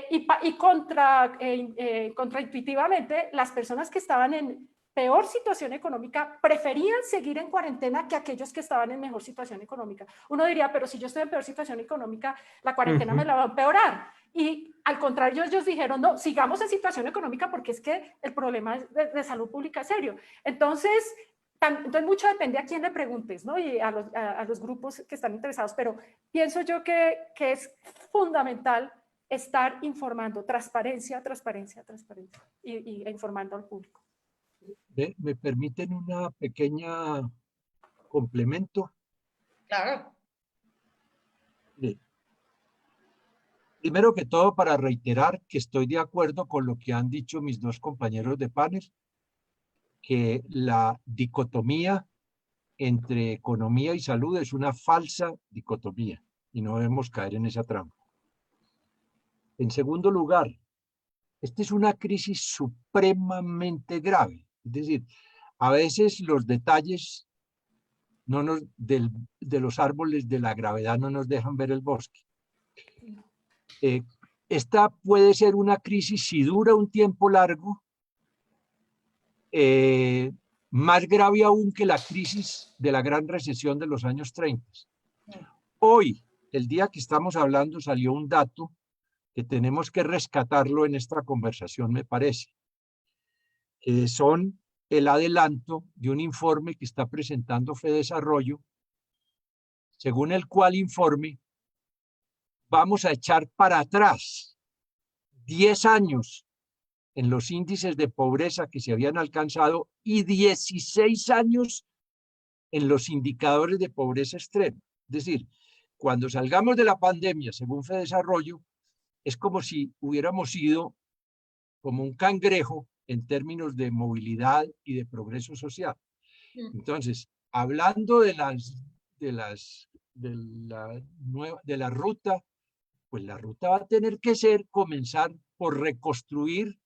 Y contraintuitivamente, las personas que estaban en peor situación económica preferían seguir en cuarentena que aquellos que estaban en mejor situación económica. Uno diría, pero si yo estoy en peor situación económica, la cuarentena me la va a empeorar. Y al contrario, ellos dijeron, no, sigamos en situación económica porque es que el problema de salud pública es serio. Entonces mucho depende a quién le preguntes, ¿no? Y a los grupos que están interesados, pero pienso yo que es fundamental estar informando, transparencia, y informando al público. ¿Me permiten una pequeña complemento? Claro. Bien. Primero que todo, para reiterar que estoy de acuerdo con lo que han dicho mis 2 compañeros de panel, que la dicotomía entre economía y salud es una falsa dicotomía y no debemos caer en esa trampa. En segundo lugar, esta es una crisis supremamente grave. Es decir, a veces los detalles de los árboles de la gravedad no nos dejan ver el bosque. Esta puede ser una crisis, si dura un tiempo largo, más grave aún que la crisis de la gran recesión de los años 30. Hoy, el día que estamos hablando, salió un dato que tenemos que rescatarlo en esta conversación, me parece, que son el adelanto de un informe que está presentando Fedesarrollo, según el cual informe vamos a echar para atrás 10 años en los índices de pobreza que se habían alcanzado y 16 años en los indicadores de pobreza extrema. Es decir, cuando salgamos de la pandemia, según Fedesarrollo, es como si hubiéramos sido como un cangrejo en términos de movilidad y de progreso social. Entonces, hablando de la ruta, pues la ruta va a tener que comenzar por reconstruir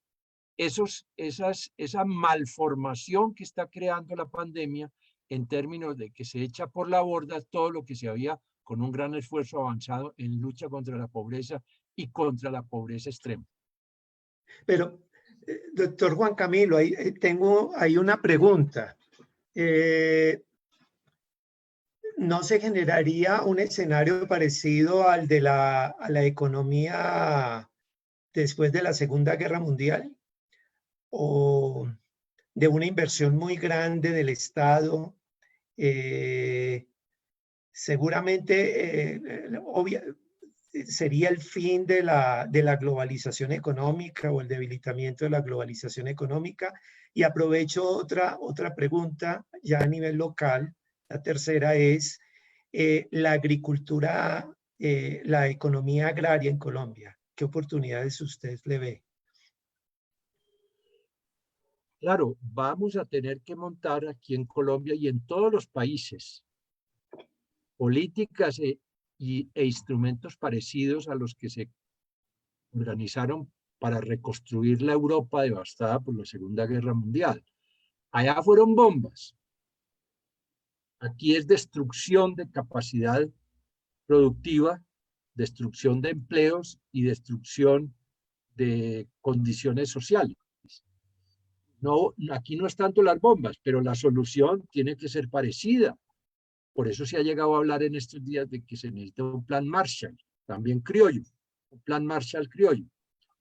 esa malformación que está creando la pandemia en términos de que se echa por la borda todo lo que se había con un gran esfuerzo avanzado en lucha contra la pobreza y contra la pobreza extrema. Pero, doctor Juan Camilo, tengo ahí una pregunta. ¿No se generaría un escenario parecido al de a la economía después de la Segunda Guerra Mundial? ¿O de una inversión muy grande del Estado? Seguramente sería el fin de la globalización económica o el debilitamiento de la globalización económica. Y aprovecho otra pregunta ya a nivel local. La tercera es la agricultura, la economía agraria en Colombia. ¿Qué oportunidades usted le ve? Claro, vamos a tener que montar aquí en Colombia y en todos los países políticas e instrumentos parecidos a los que se organizaron para reconstruir la Europa devastada por la Segunda Guerra Mundial. Allá fueron bombas. Aquí es destrucción de capacidad productiva, destrucción de empleos y destrucción de condiciones sociales. No, aquí no es tanto las bombas, pero la solución tiene que ser parecida. Por eso se ha llegado a hablar en estos días de que se necesita un plan Marshall, también criollo, un plan Marshall criollo,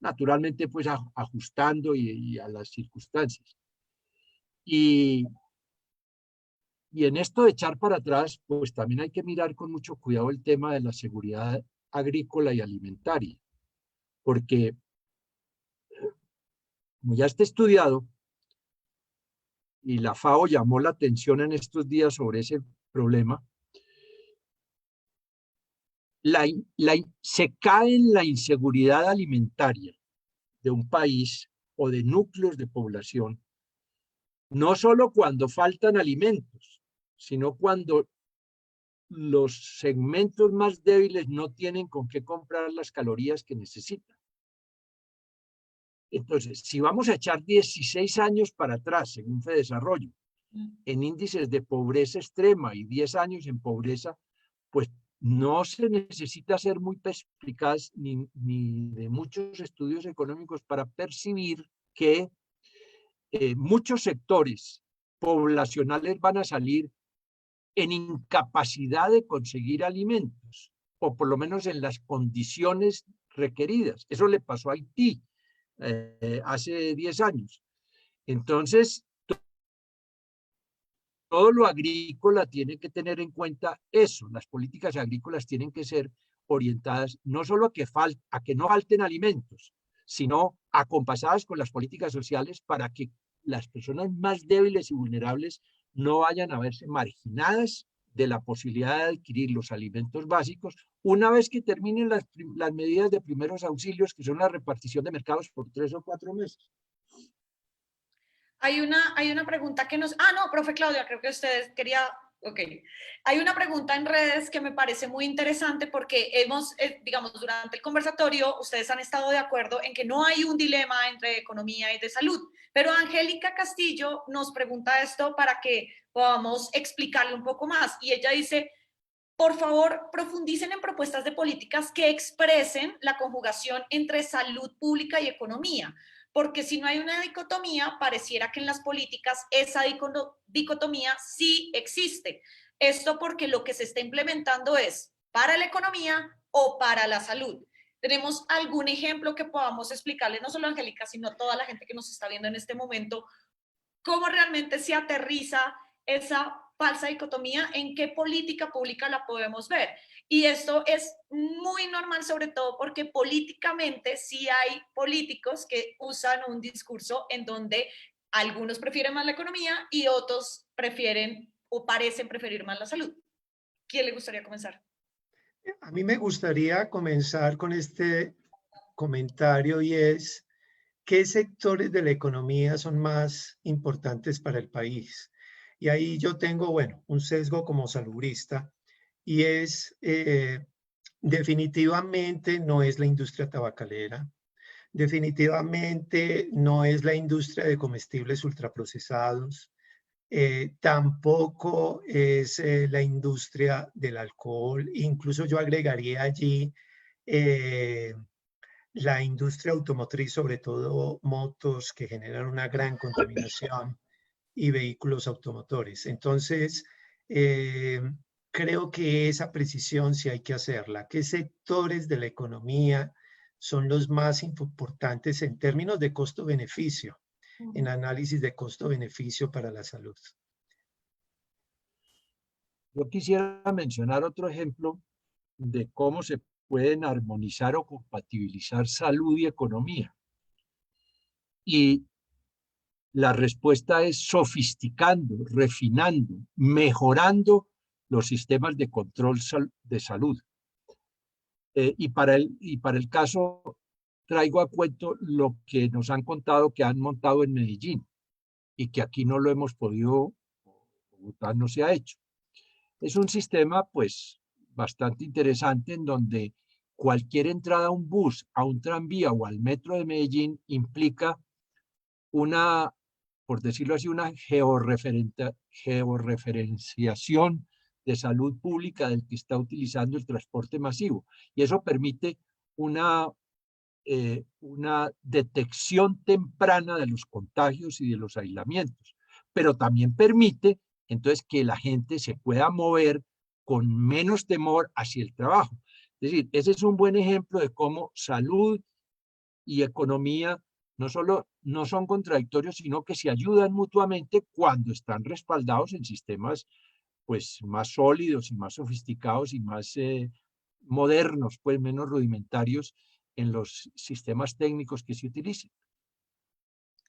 naturalmente pues ajustando y a las circunstancias. Y en esto de echar para atrás, pues también hay que mirar con mucho cuidado el tema de la seguridad agrícola y alimentaria, porque como ya está estudiado, y la FAO llamó la atención en estos días sobre ese problema, se cae en la inseguridad alimentaria de un país o de núcleos de población, no solo cuando faltan alimentos, sino cuando los segmentos más débiles no tienen con qué comprar las calorías que necesitan. Entonces, si vamos a echar 16 años para atrás, según Fedesarrollo, en índices de pobreza extrema y 10 años en pobreza, pues no se necesita ser muy perspicaz ni de muchos estudios económicos para percibir que muchos sectores poblacionales van a salir en incapacidad de conseguir alimentos, o por lo menos en las condiciones requeridas. Eso le pasó a Haití hace 10 años. Entonces, todo lo agrícola tiene que tener en cuenta eso. Las políticas agrícolas tienen que ser orientadas no solo a que no falten alimentos, sino acompasadas con las políticas sociales para que las personas más débiles y vulnerables no vayan a verse marginadas de la posibilidad de adquirir los alimentos básicos una vez que terminen las medidas de primeros auxilios, que son la repartición de mercados por 3 o 4 meses. Hay una pregunta que nos... no, profe Claudia, creo que ustedes quería... Ok. Hay una pregunta en redes que me parece muy interesante porque digamos, durante el conversatorio, ustedes han estado de acuerdo en que no hay un dilema entre economía y de salud. Pero Angélica Castillo nos pregunta esto para que podamos explicarle un poco más. Y ella dice, por favor, profundicen en propuestas de políticas que expresen la conjugación entre salud pública y economía. Porque si no hay una dicotomía, pareciera que en las políticas esa dicotomía sí existe. Esto porque lo que se está implementando es para la economía o para la salud. ¿Tenemos algún ejemplo que podamos explicarle, no solo a Angélica, sino a toda la gente que nos está viendo en este momento, cómo realmente se aterriza esa falsa dicotomía, en qué política pública la podemos ver? Y esto es muy normal, sobre todo porque políticamente sí hay políticos que usan un discurso en donde algunos prefieren más la economía y otros prefieren o parecen preferir más la salud. ¿Quién le gustaría comenzar? A mí me gustaría comenzar con este comentario y es, ¿qué sectores de la economía son más importantes para el país? Y ahí yo tengo, bueno, un sesgo como salubrista y es, definitivamente no es la industria tabacalera, definitivamente no es la industria de comestibles ultraprocesados, tampoco es la industria del alcohol, incluso yo agregaría allí la industria automotriz, sobre todo motos que generan una gran contaminación y vehículos automotores. Entonces, creo que esa precisión sí hay que hacerla. ¿Qué sectores de la economía son los más importantes en términos de costo-beneficio, en análisis de costo-beneficio para la salud? Yo quisiera mencionar otro ejemplo de cómo se pueden armonizar o compatibilizar salud y economía. Y la respuesta es sofisticando, refinando, mejorando los sistemas de control de salud. Y para el caso, traigo a cuento lo que nos han contado que han montado en Medellín y que aquí no lo hemos podido, Bogotá no se ha hecho. Es un sistema, pues, bastante interesante en donde cualquier entrada a un bus, a un tranvía o al metro de Medellín implica una, por decirlo así, una georreferenciación de salud pública del que está utilizando el transporte masivo. Y eso permite una detección temprana de los contagios y de los aislamientos, pero también permite entonces que la gente se pueda mover con menos temor hacia el trabajo. Es decir, ese es un buen ejemplo de cómo salud y economía no son contradictorios, sino que se ayudan mutuamente cuando están respaldados en sistemas pues más sólidos y más sofisticados y más modernos, pues menos rudimentarios en los sistemas técnicos que se utilizan.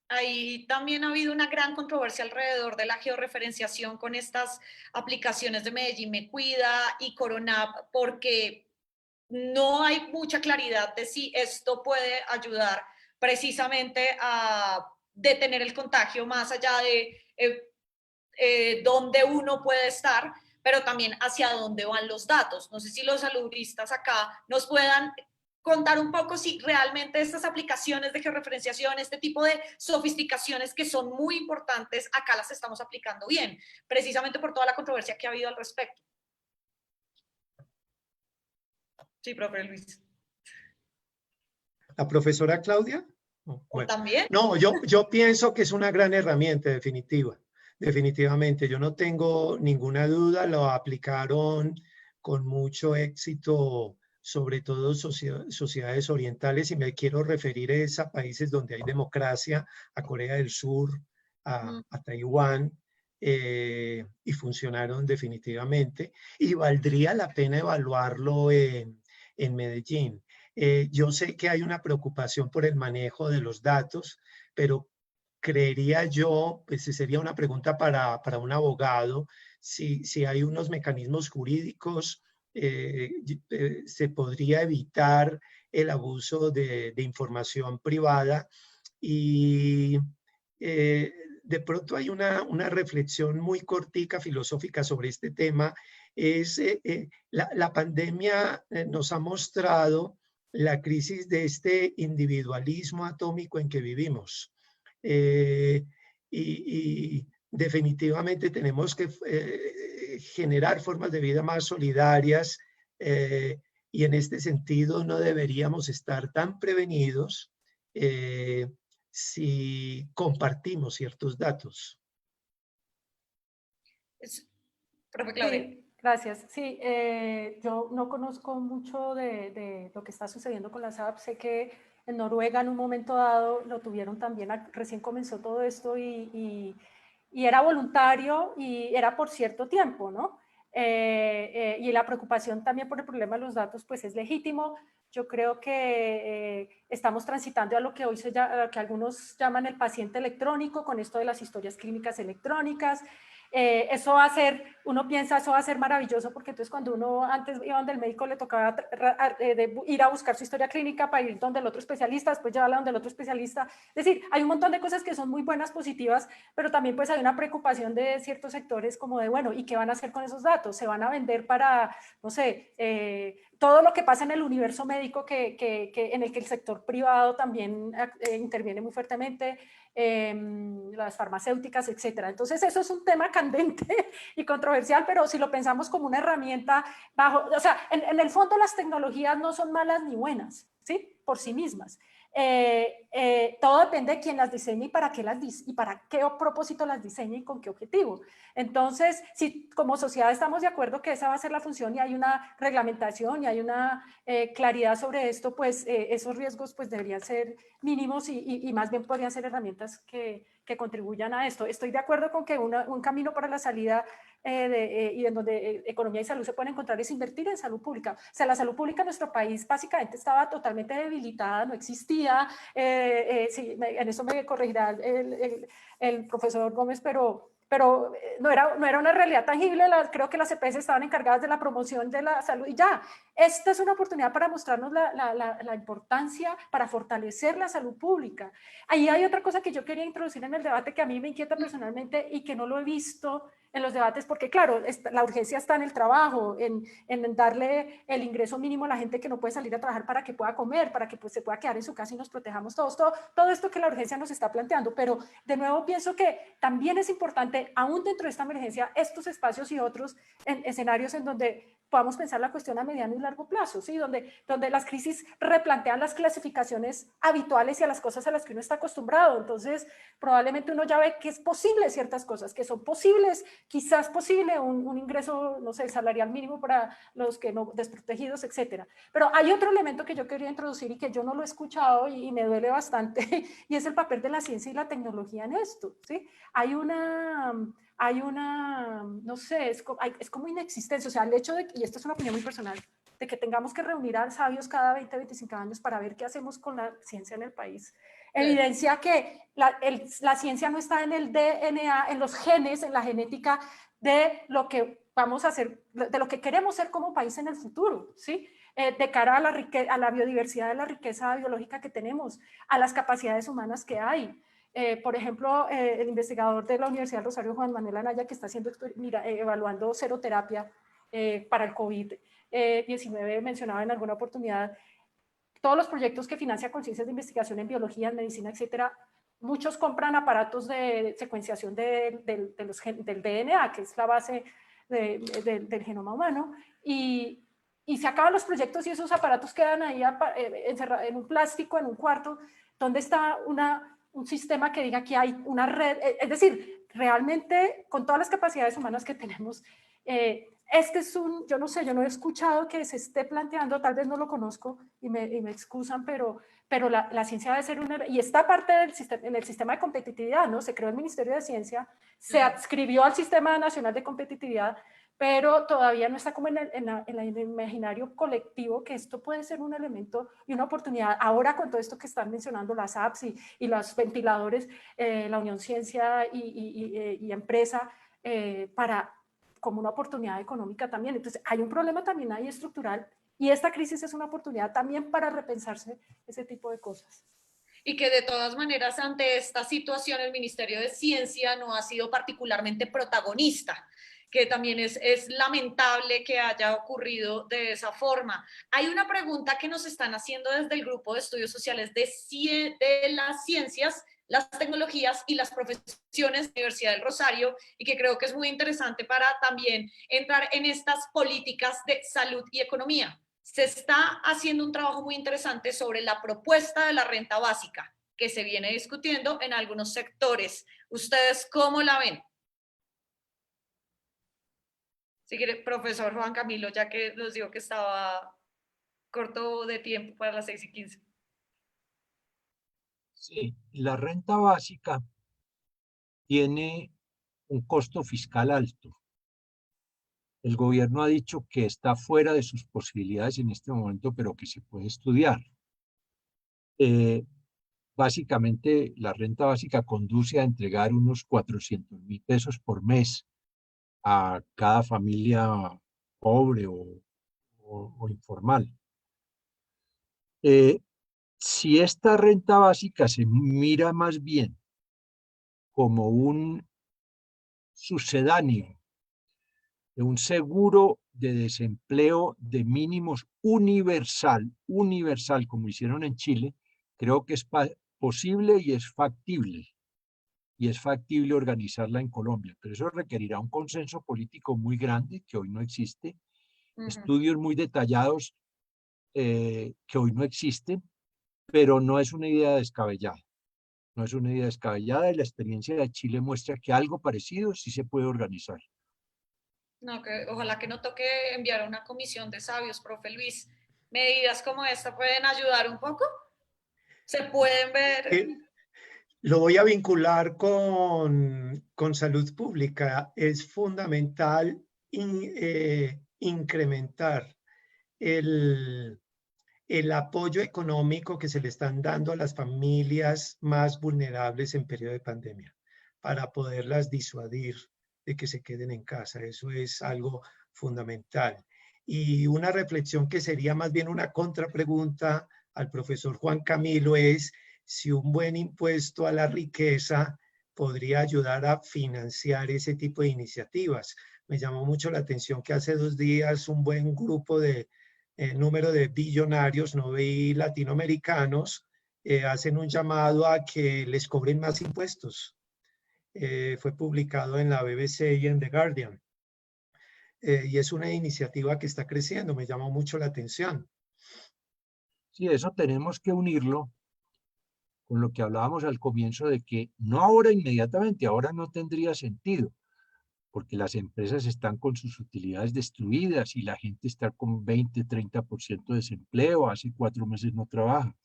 Ahí también ha habido una gran controversia alrededor de la georreferenciación con estas aplicaciones de Medellín Me Cuida y Coronap, porque no hay mucha claridad de si esto puede ayudar precisamente a detener el contagio más allá de dónde uno puede estar, pero también hacia dónde van los datos. No sé si los saludistas acá nos puedan contar un poco si realmente estas aplicaciones de georreferenciación, este tipo de sofisticaciones que son muy importantes, acá las estamos aplicando bien, precisamente por toda la controversia que ha habido al respecto. Sí, profe Luis. ¿La profesora Claudia? Bueno, ¿También? no, yo pienso que es una gran herramienta, definitivamente. Yo no tengo ninguna duda, lo aplicaron con mucho éxito, sobre todo sociedades orientales, y me quiero referir a países donde hay democracia, a Corea del Sur, a Taiwán, y funcionaron definitivamente. Y valdría la pena evaluarlo en Medellín. Yo sé que hay una preocupación por el manejo de los datos, pero creería yo, pues sería una pregunta para un abogado, si hay unos mecanismos jurídicos, se podría evitar el abuso de información privada. Y de pronto hay una reflexión muy cortica, filosófica sobre este tema. La pandemia nos ha mostrado la crisis de este individualismo atómico en que vivimos. Y definitivamente tenemos que generar formas de vida más solidarias, y en este sentido no deberíamos estar tan prevenidos si compartimos ciertos datos. Profe Claudia. Sí, gracias. Sí, yo no conozco mucho de lo que está sucediendo con las apps. Sé que en Noruega en un momento dado lo tuvieron también, recién comenzó todo esto y era voluntario y era por cierto tiempo, ¿no? Y la preocupación también por el problema de los datos pues es legítimo. Yo creo que estamos transitando a lo que hoy que algunos llaman el paciente electrónico, con esto de las historias clínicas electrónicas. Eso va a ser, uno piensa, eso va a ser maravilloso, porque entonces cuando uno antes iba donde el médico le tocaba ir a buscar su historia clínica para ir donde el otro especialista, después llevarla donde el otro especialista. Es decir, hay un montón de cosas que son muy buenas, positivas, pero también pues hay una preocupación de ciertos sectores como de, bueno, ¿y qué van a hacer con esos datos? ¿Se van a vender para, no sé, todo lo que pasa en el universo médico en el que el sector privado también interviene muy fuertemente? Las farmacéuticas, etcétera? Entonces eso es un tema candente y controversial, pero si lo pensamos como una herramienta o sea, en el fondo las tecnologías no son malas ni buenas, ¿sí? por sí mismas. Todo depende de quién las diseñe y para qué propósito las diseñe y con qué objetivo. Entonces, si como sociedad estamos de acuerdo que esa va a ser la función y hay una reglamentación y hay una claridad sobre esto, pues esos riesgos pues deberían ser mínimos y más bien podrían ser herramientas que contribuyan a esto. Estoy de acuerdo con que un camino para la salida y en donde economía y salud se pueden encontrar es invertir en salud pública. O sea, la salud pública en nuestro país básicamente estaba totalmente debilitada, no existía. Sí, en eso me corregirá el profesor Gómez, pero no era una realidad tangible. Creo que las EPS estaban encargadas de la promoción de la salud y ya. Esta es una oportunidad para mostrarnos la importancia, para fortalecer la salud pública. Ahí hay otra cosa que yo quería introducir en el debate que a mí me inquieta personalmente y que no lo he visto en los debates, porque claro, la urgencia está en el trabajo, en darle el ingreso mínimo a la gente que no puede salir a trabajar para que pueda comer, para que pues, se pueda quedar en su casa y nos protejamos todos, todo esto que la urgencia nos está planteando, pero de nuevo pienso que también es importante, aún dentro de esta emergencia, estos espacios y otros escenarios en donde podamos pensar la cuestión a mediano y largo plazo, ¿sí? donde las crisis replantean las clasificaciones habituales y a las cosas a las que uno está acostumbrado. Entonces, probablemente uno ya ve que es posible ciertas cosas, que son posibles, quizás posible un ingreso, no sé, salarial mínimo para los que no desprotegidos, etcétera. Pero hay otro elemento que yo quería introducir y que yo no lo he escuchado y me duele bastante, y es el papel de la ciencia y la tecnología en esto, ¿sí? Hay una, no sé, es como inexistencia, o sea, el hecho de, y esto es una opinión muy personal, de que tengamos que reunir a sabios cada 20, 25 años para ver qué hacemos con la ciencia en el país, evidencia que la ciencia no está en el DNA, en los genes, en la genética de lo que vamos a hacer, de lo que queremos ser como país en el futuro, ¿sí? De cara a la biodiversidad, de la riqueza biológica que tenemos, a las capacidades humanas que hay. Por ejemplo, el investigador de la Universidad del Rosario, Juan Manuel Anaya, que está evaluando seroterapia para el COVID-19, mencionaba en alguna oportunidad todos los proyectos que financia Conciencias de Investigación en Biología, en Medicina, etcétera. Muchos compran aparatos de secuenciación del DNA, que es la base del genoma humano, y se acaban los proyectos y esos aparatos quedan ahí encerrados en un plástico, en un cuarto, donde está un sistema que diga que hay una red, es decir, realmente con todas las capacidades humanas que tenemos, yo no sé, yo no he escuchado que se esté planteando, tal vez no lo conozco y me excusan, pero la ciencia debe ser y está parte en el sistema de competitividad, ¿no? Se creó el Ministerio de Ciencia, se adscribió al Sistema Nacional de Competitividad, pero todavía no está como en el imaginario colectivo que esto puede ser un elemento y una oportunidad. Ahora con todo esto que están mencionando las apps y los ventiladores, la Unión Ciencia y Empresa, como una oportunidad económica también. Entonces hay un problema también ahí estructural y esta crisis es una oportunidad también para repensarse ese tipo de cosas. Y que de todas maneras ante esta situación el Ministerio de Ciencia no ha sido particularmente protagonista, que también es lamentable que haya ocurrido de esa forma. Hay una pregunta que nos están haciendo desde el Grupo de Estudios Sociales de las Ciencias, las Tecnologías y las Profesiones de la Universidad del Rosario, y que creo que es muy interesante para también entrar en estas políticas de salud y economía. Se está haciendo un trabajo muy interesante sobre la propuesta de la renta básica que se viene discutiendo en algunos sectores. ¿Ustedes cómo la ven? Si quiere, profesor Juan Camilo, ya que nos dijo que estaba corto de tiempo para las 6:15. Sí, la renta básica tiene un costo fiscal alto. El gobierno ha dicho que está fuera de sus posibilidades en este momento, pero que se puede estudiar. Básicamente, la renta básica conduce a entregar unos 400.000 pesos por mes a cada familia pobre o informal. Si esta renta básica se mira más bien como un sucedáneo de un seguro de desempleo de mínimos universal, como hicieron en Chile, creo que es posible y es factible. Y es factible organizarla en Colombia, pero eso requerirá un consenso político muy grande que hoy no existe, estudios muy detallados que hoy no existen, pero no es una idea descabellada. No es una idea descabellada y la experiencia de Chile muestra que algo parecido sí se puede organizar. No, que ojalá que no toque enviar a una comisión de sabios, profe Luis. Medidas como esta pueden ayudar un poco. Se pueden ver. Lo voy a vincular con salud pública. Es fundamental incrementar el, el apoyo económico que se le están dando a las familias más vulnerables en periodo de pandemia para poderlas disuadir de que se queden en casa. Eso es algo fundamental. Y una reflexión que sería más bien una contrapregunta al profesor Juan Camilo es si un buen impuesto a la riqueza podría ayudar a financiar ese tipo de iniciativas. Me llamó mucho la atención que hace 2 días un buen grupo de número de billonarios, no vi latinoamericanos, hacen un llamado a que les cobren más impuestos. Fue publicado en la BBC y en The Guardian. Y es una iniciativa que está creciendo, me llamó mucho la atención. Sí, eso tenemos que unirlo con lo que hablábamos al comienzo de que no ahora inmediatamente, ahora no tendría sentido, porque las empresas están con sus utilidades destruidas y la gente está con 20, 30% de desempleo, hace 4 meses no trabaja.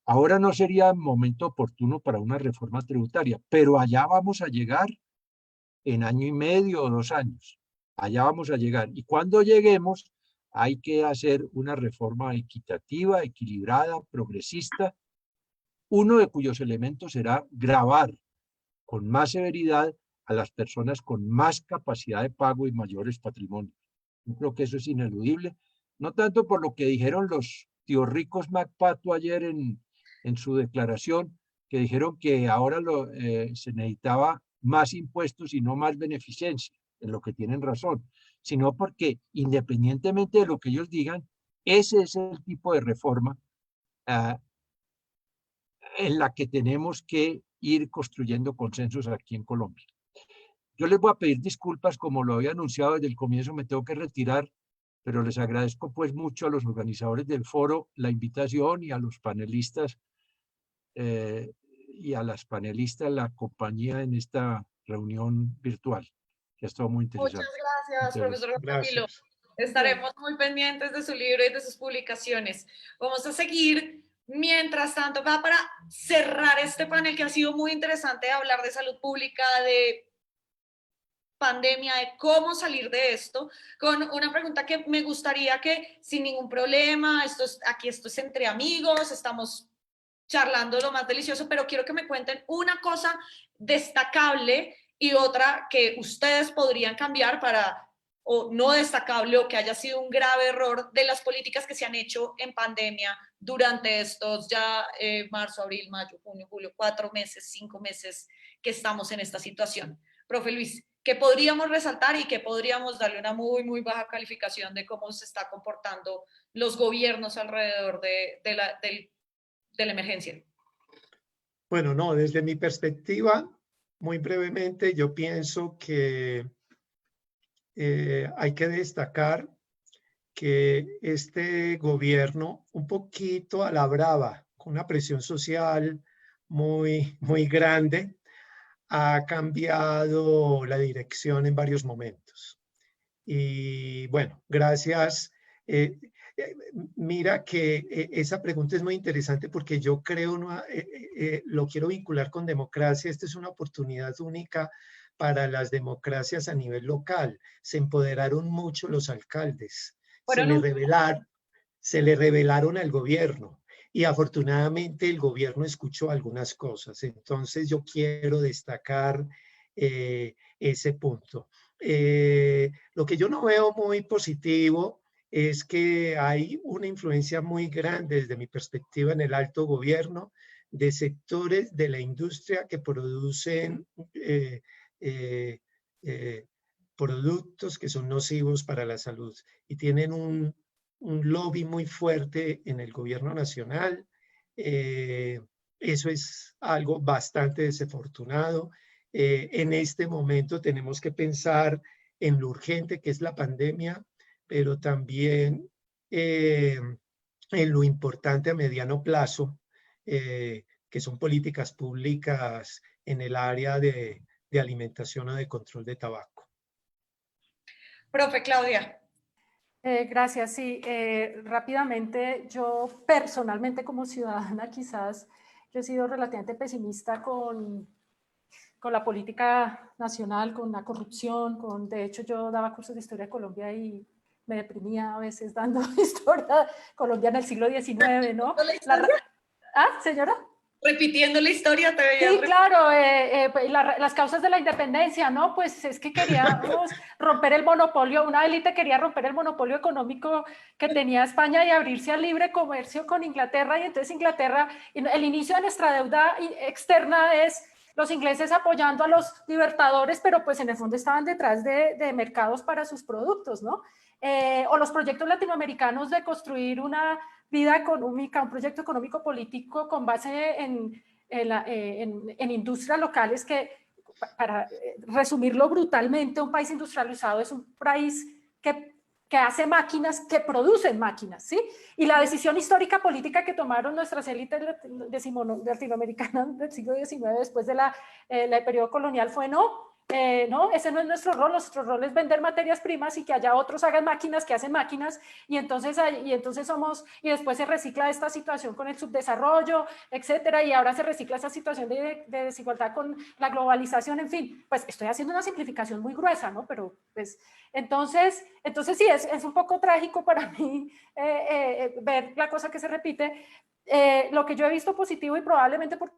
Ahora no sería momento oportuno para una reforma tributaria, pero allá vamos a llegar en año y medio o 2 años. Allá vamos a llegar. Y cuando lleguemos, hay que hacer una reforma equitativa, equilibrada, progresista, uno de cuyos elementos será gravar con más severidad a las personas con más capacidad de pago y mayores patrimonios. Yo creo que eso es ineludible, no tanto por lo que dijeron los tíos ricos MacPato ayer en su declaración, que dijeron que ahora se necesitaba más impuestos y no más beneficencia, en lo que tienen razón, sino porque independientemente de lo que ellos digan, ese es el tipo de reforma en la que tenemos que ir construyendo consensos aquí en Colombia. Yo les voy a pedir disculpas, como lo había anunciado desde el comienzo, me tengo que retirar, pero les agradezco pues mucho a los organizadores del foro la invitación y a los panelistas y a las panelistas la compañía en esta reunión virtual, que ha estado muy Muchas interesante. gracias, profesor Camilo. Gracias. Estaremos muy pendientes de su libro y de sus publicaciones. Vamos a seguir. Mientras tanto, para cerrar este panel que ha sido muy interesante, hablar de salud pública, de pandemia, de cómo salir de esto, con una pregunta que me gustaría que sin ningún problema, esto es entre amigos, estamos charlando lo más delicioso, pero quiero que me cuenten una cosa destacable y otra que ustedes podrían cambiar para, o no destacable, o que haya sido un grave error de las políticas que se han hecho en pandemia durante estos ya marzo, abril, mayo, junio, julio, 4 meses, 5 meses que estamos en esta situación. Profe Luis, ¿qué podríamos resaltar y qué podríamos darle una muy, muy baja calificación de cómo se está comportando los gobiernos alrededor de la emergencia? Bueno, no, desde mi perspectiva, muy brevemente, yo pienso que hay que destacar que este gobierno, un poquito a la brava, con una presión social muy grande, ha cambiado la dirección en varios momentos. Y bueno, gracias. Mira que esa pregunta es muy interesante porque yo creo, lo quiero vincular con democracia. Esta es una oportunidad única para las democracias a nivel local. Se empoderaron mucho los alcaldes, se le revelaron al gobierno y afortunadamente el gobierno escuchó algunas cosas. Entonces yo quiero destacar ese punto. Lo que yo no veo muy positivo es que hay una influencia muy grande desde mi perspectiva en el alto gobierno de sectores de la industria que producen productos que son nocivos para la salud y tienen un lobby muy fuerte en el gobierno nacional. Eso es algo bastante desafortunado. En este momento tenemos que pensar en lo urgente que es la pandemia, pero también en lo importante a mediano plazo que son políticas públicas en el área de alimentación o de control de tabaco. Profe Claudia. Gracias, sí. Rápidamente, yo personalmente como ciudadana quizás, yo he sido relativamente pesimista con la política nacional, con la corrupción, de hecho yo daba cursos de historia de Colombia y me deprimía a veces dando historia colombiana del siglo XIX, ¿no? ¿Ah, señora? Repitiendo la historia, te veía. Sí, claro, las causas de la independencia, ¿no? Pues es que queríamos romper el monopolio, una élite quería romper el monopolio económico que tenía España y abrirse al libre comercio con Inglaterra, y entonces Inglaterra, el inicio de nuestra deuda externa es los ingleses apoyando a los libertadores, pero pues en el fondo estaban detrás de mercados para sus productos, ¿no? O los proyectos latinoamericanos de construir una vida económica, un proyecto económico político con base en industrias locales que, para resumirlo brutalmente, un país industrializado es un país que hace máquinas, que producen máquinas, ¿sí? Y la decisión histórica política que tomaron nuestras élites latinoamericanas del siglo XIX después de la periodo colonial fue no, ese no es nuestro rol es vender materias primas y que haya otros hagan máquinas que hacen máquinas, y entonces después se recicla esta situación con el subdesarrollo, etcétera, y ahora se recicla esa situación de desigualdad con la globalización, en fin, pues estoy haciendo una simplificación muy gruesa, ¿no? Pero pues entonces sí, es un poco trágico para mí ver la cosa que se repite. Lo que yo he visto positivo y probablemente por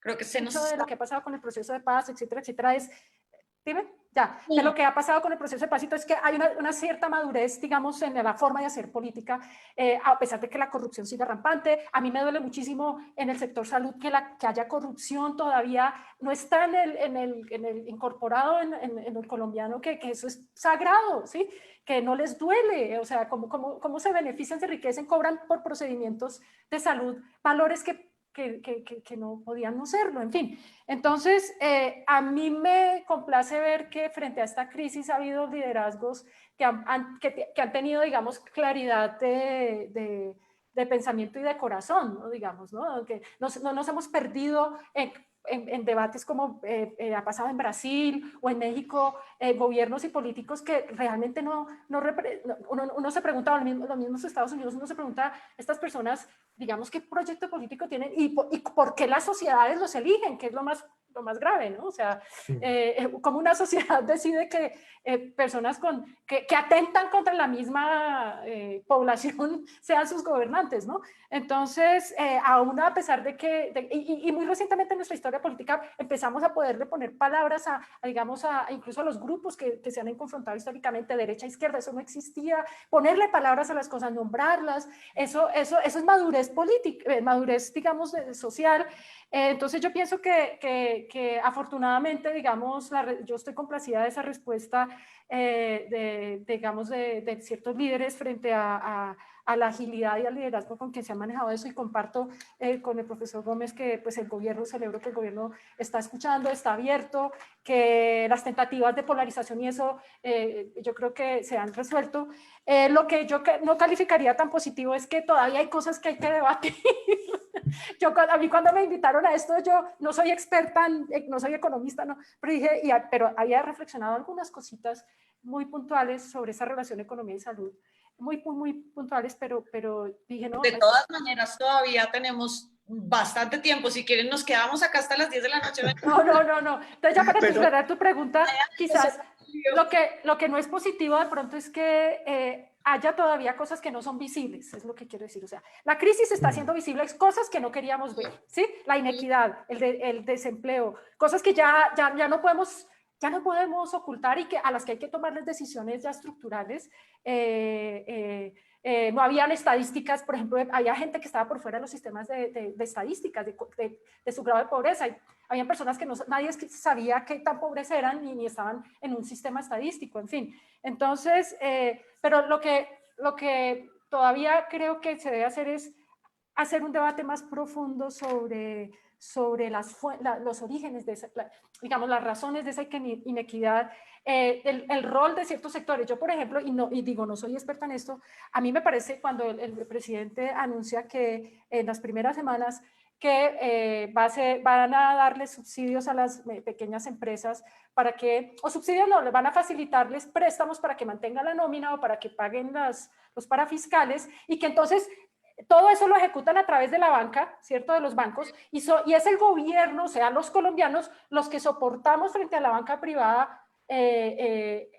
Creo que se nos mucho de lo que ha pasado con el proceso de paz, etcétera, etcétera, dime, ya, de lo que ha pasado con el proceso de paz, es que hay una cierta madurez, digamos, en la forma de hacer política, a pesar de que la corrupción siga rampante. A mí me duele muchísimo en el sector salud que haya corrupción, todavía no está incorporado en el colombiano, que eso es sagrado, ¿sí? Que no les duele, o sea, cómo se benefician, se enriquecen, cobran por procedimientos de salud valores que no podían no serlo, en fin. Entonces, a mí me complace ver que frente a esta crisis ha habido liderazgos que han tenido, digamos, claridad de pensamiento y de corazón, ¿no? Digamos, ¿no? Que no nos hemos perdido en debates como ha pasado en Brasil o en México, gobiernos y políticos que realmente uno se pregunta, los mismos Estados Unidos, uno se pregunta, estas personas, digamos, ¿qué proyecto político tienen y por qué las sociedades los eligen? Que es lo más grave, ¿no? O sea, como una sociedad decide que personas que atentan contra la misma población sean sus gobernantes, ¿no? Entonces, aún a pesar de que, y muy recientemente en nuestra historia política empezamos a poderle poner palabras digamos, incluso a los grupos que se han confrontado históricamente, derecha e izquierda, eso no existía, ponerle palabras a las cosas, nombrarlas, eso es madurez política, madurez, digamos, social. Entonces yo pienso que afortunadamente, digamos, yo estoy complacida de esa respuesta digamos, de ciertos líderes frente a la agilidad y al liderazgo con que se ha manejado eso, y comparto con el profesor Gómez que pues celebro que el gobierno está escuchando, está abierto, que las tentativas de polarización y eso yo creo que se han resuelto. Lo que yo no calificaría tan positivo es que todavía hay cosas que hay que debatir. A mí cuando me invitaron a esto, yo no soy experta, no soy economista, no, pero dije, pero había reflexionado algunas cositas muy puntuales sobre esa relación economía y salud, muy puntuales, pero dije, no. De todas maneras, todavía tenemos bastante tiempo. Si quieren, nos quedamos acá hasta las 10 de la noche. No. Entonces, ya para aclarar tu pregunta, quizás lo que no es positivo de pronto es que haya todavía cosas que no son visibles, es lo que quiero decir. O sea, la crisis está haciendo visibles cosas que no queríamos ver, ¿sí? La inequidad, el desempleo, cosas que ya no podemos ocultar y a las que hay que tomarles decisiones ya estructurales. No habían estadísticas, por ejemplo, había gente que estaba por fuera de los sistemas de estadísticas, de su grado de pobreza. Había personas que nadie sabía qué tan pobres eran ni estaban en un sistema estadístico, en fin. Entonces, pero lo que todavía creo que se debe hacer es hacer un debate más profundo sobre sobre los orígenes de esa, digamos, las razones de esa inequidad, el rol de ciertos sectores. Yo, por ejemplo, y digo, no soy experta en esto, a mí me parece cuando el presidente anuncia que en las primeras semanas que van a darle subsidios a las pequeñas empresas para que, o subsidios no, les van a facilitarles préstamos para que mantengan la nómina o para que paguen los parafiscales, y que entonces todo eso lo ejecutan a través de la banca, ¿cierto? De los bancos, y es el gobierno, o sea, los colombianos, los que soportamos frente a la banca privada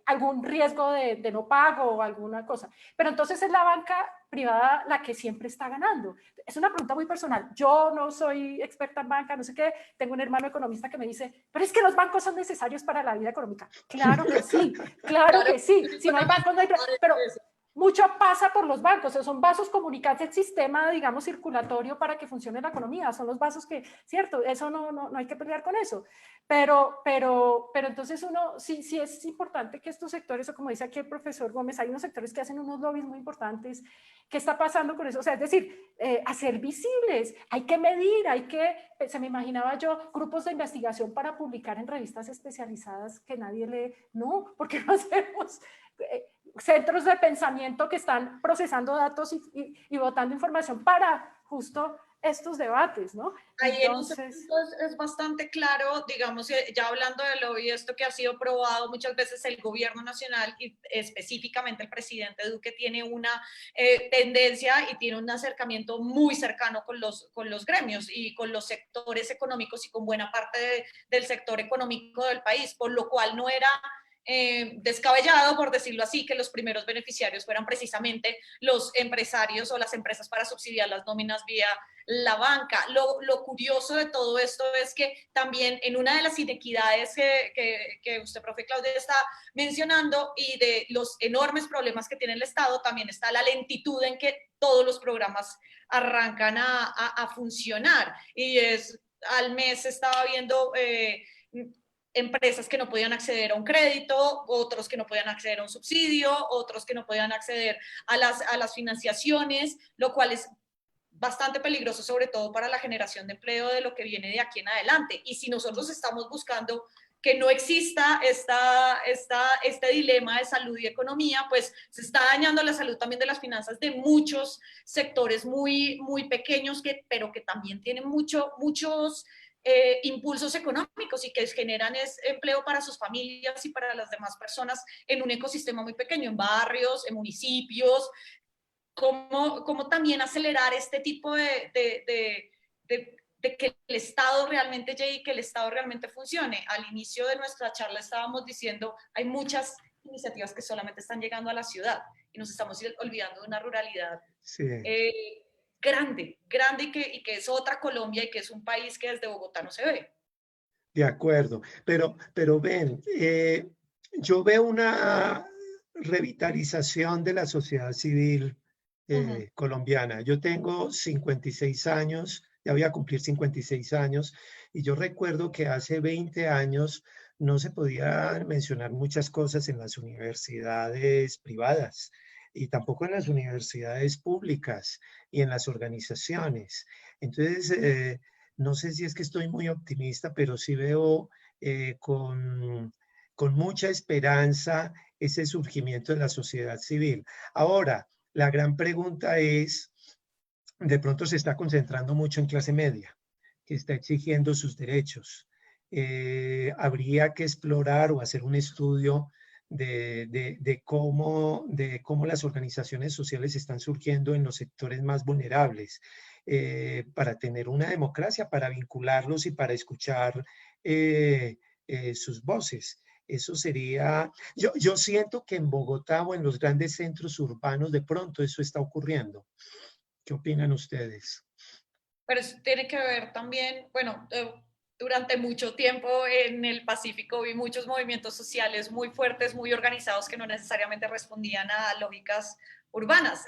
algún riesgo de no pago o alguna cosa. Pero entonces es la banca privada la que siempre está ganando. Es una pregunta muy personal. Yo no soy experta en banca, no sé qué. Tengo un hermano economista que me dice, pero es que los bancos son necesarios para la vida económica. Claro que sí, claro que sí. Si no hay bancos, no hay... Pero mucho pasa por los bancos, o sea, son vasos comunicantes, el sistema, digamos, circulatorio para que funcione la economía, son los vasos que, cierto, eso no hay que pelear con eso, pero entonces sí es importante que estos sectores, o como dice aquí el profesor Gómez, hay unos sectores que hacen unos lobbies muy importantes. ¿Qué está pasando con eso? O sea, es decir, hacer visibles, hay que medir, se me imaginaba yo, grupos de investigación para publicar en revistas especializadas que nadie lee, no, ¿por qué no hacemos centros de pensamiento que están procesando datos y botando información para justo estos debates, ¿no? Ahí entonces es bastante claro, digamos, ya hablando de lobby, esto que ha sido probado muchas veces, el gobierno nacional y específicamente el presidente Duque tiene una tendencia y tiene un acercamiento muy cercano con los gremios y con los sectores económicos y con buena parte del sector económico del país, por lo cual no era descabellado, por decirlo así, que los primeros beneficiarios fueran precisamente los empresarios o las empresas para subsidiar las nóminas vía la banca. Lo curioso de todo esto es que también en una de las inequidades que usted, profe Claudia, está mencionando y de los enormes problemas que tiene el Estado, también está la lentitud en que todos los programas arrancan a funcionar. Y al mes estaba viendo empresas que no podían acceder a un crédito, otros que no podían acceder a un subsidio, otros que no podían acceder a las financiaciones, lo cual es bastante peligroso, sobre todo para la generación de empleo de lo que viene de aquí en adelante. Y si nosotros estamos buscando que no exista este dilema de salud y economía, pues se está dañando la salud también de las finanzas de muchos sectores muy, muy pequeños, pero que también tienen muchos impulsos económicos y que generan empleo para sus familias y para las demás personas en un ecosistema muy pequeño, en barrios, en municipios. Cómo también acelerar este tipo de que el Estado realmente llegue y que el Estado realmente funcione. Al inicio de nuestra charla estábamos diciendo, hay muchas iniciativas que solamente están llegando a la ciudad y nos estamos olvidando de una ruralidad Sí. Grande y que es otra Colombia y que es un país que desde Bogotá no se ve. De acuerdo, pero ven, yo veo una revitalización de la sociedad civil colombiana. Yo tengo 56 años, ya voy a cumplir 56 años, y yo recuerdo que hace 20 años no se podían mencionar muchas cosas en las universidades privadas y tampoco en las universidades públicas y en las organizaciones. Entonces, no sé si es que estoy muy optimista, pero sí veo con mucha esperanza ese surgimiento de la sociedad civil. Ahora, la gran pregunta es, de pronto se está concentrando mucho en clase media, que está exigiendo sus derechos. Habría que explorar o hacer un estudio de cómo las organizaciones sociales están surgiendo en los sectores más vulnerables, para tener una democracia, para vincularlos y para escuchar sus voces. Eso sería, yo siento que en Bogotá o en los grandes centros urbanos de pronto eso está ocurriendo. ¿Qué opinan ustedes? Pero eso tiene que ver también, bueno, durante mucho tiempo en el Pacífico vi muchos movimientos sociales muy fuertes, muy organizados, que no necesariamente respondían a lógicas urbanas.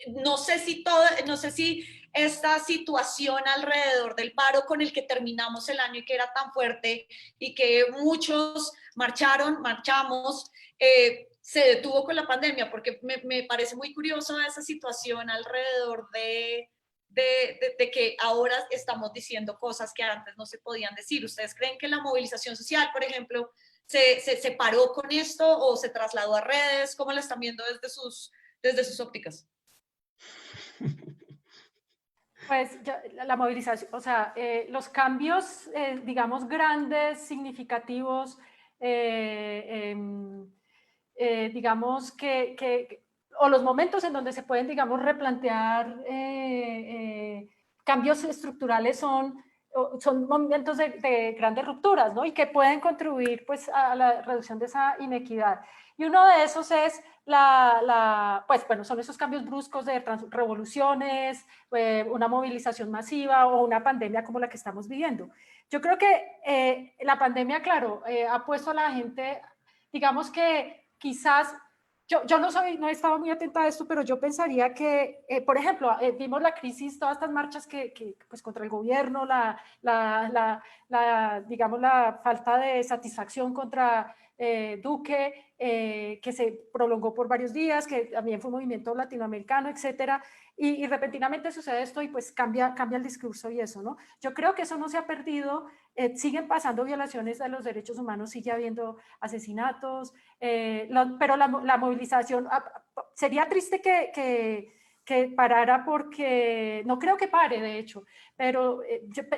No sé si esta situación alrededor del paro con el que terminamos el año y que era tan fuerte y que muchos marchamos, se detuvo con la pandemia, porque me parece muy curioso esa situación alrededor de que ahora estamos diciendo cosas que antes no se podían decir? ¿Ustedes creen que la movilización social, por ejemplo, se paró con esto o se trasladó a redes? ¿Cómo la están viendo desde sus ópticas? Pues la movilización, o sea, los cambios, digamos, grandes, significativos, digamos o los momentos en donde se pueden, digamos, replantear cambios estructurales son momentos de grandes rupturas, ¿no? Y que pueden contribuir, pues, a la reducción de esa inequidad. Y uno de esos es pues, bueno, son esos cambios bruscos de revoluciones, una movilización masiva o una pandemia como la que estamos viviendo. Yo creo que la pandemia, claro, ha puesto a la gente, digamos que quizás, yo no estaba muy atenta a esto, pero yo pensaría que, por ejemplo, vimos la crisis, todas estas marchas pues, contra el gobierno, digamos, la falta de satisfacción contra Duque, que se prolongó por varios días, que también fue un movimiento latinoamericano, etcétera, y repentinamente sucede esto y pues cambia el discurso y eso, ¿no? Yo creo que eso no se ha perdido, siguen pasando violaciones de los derechos humanos, sigue habiendo asesinatos, pero la movilización, sería triste que parara porque, no creo que pare de hecho, pero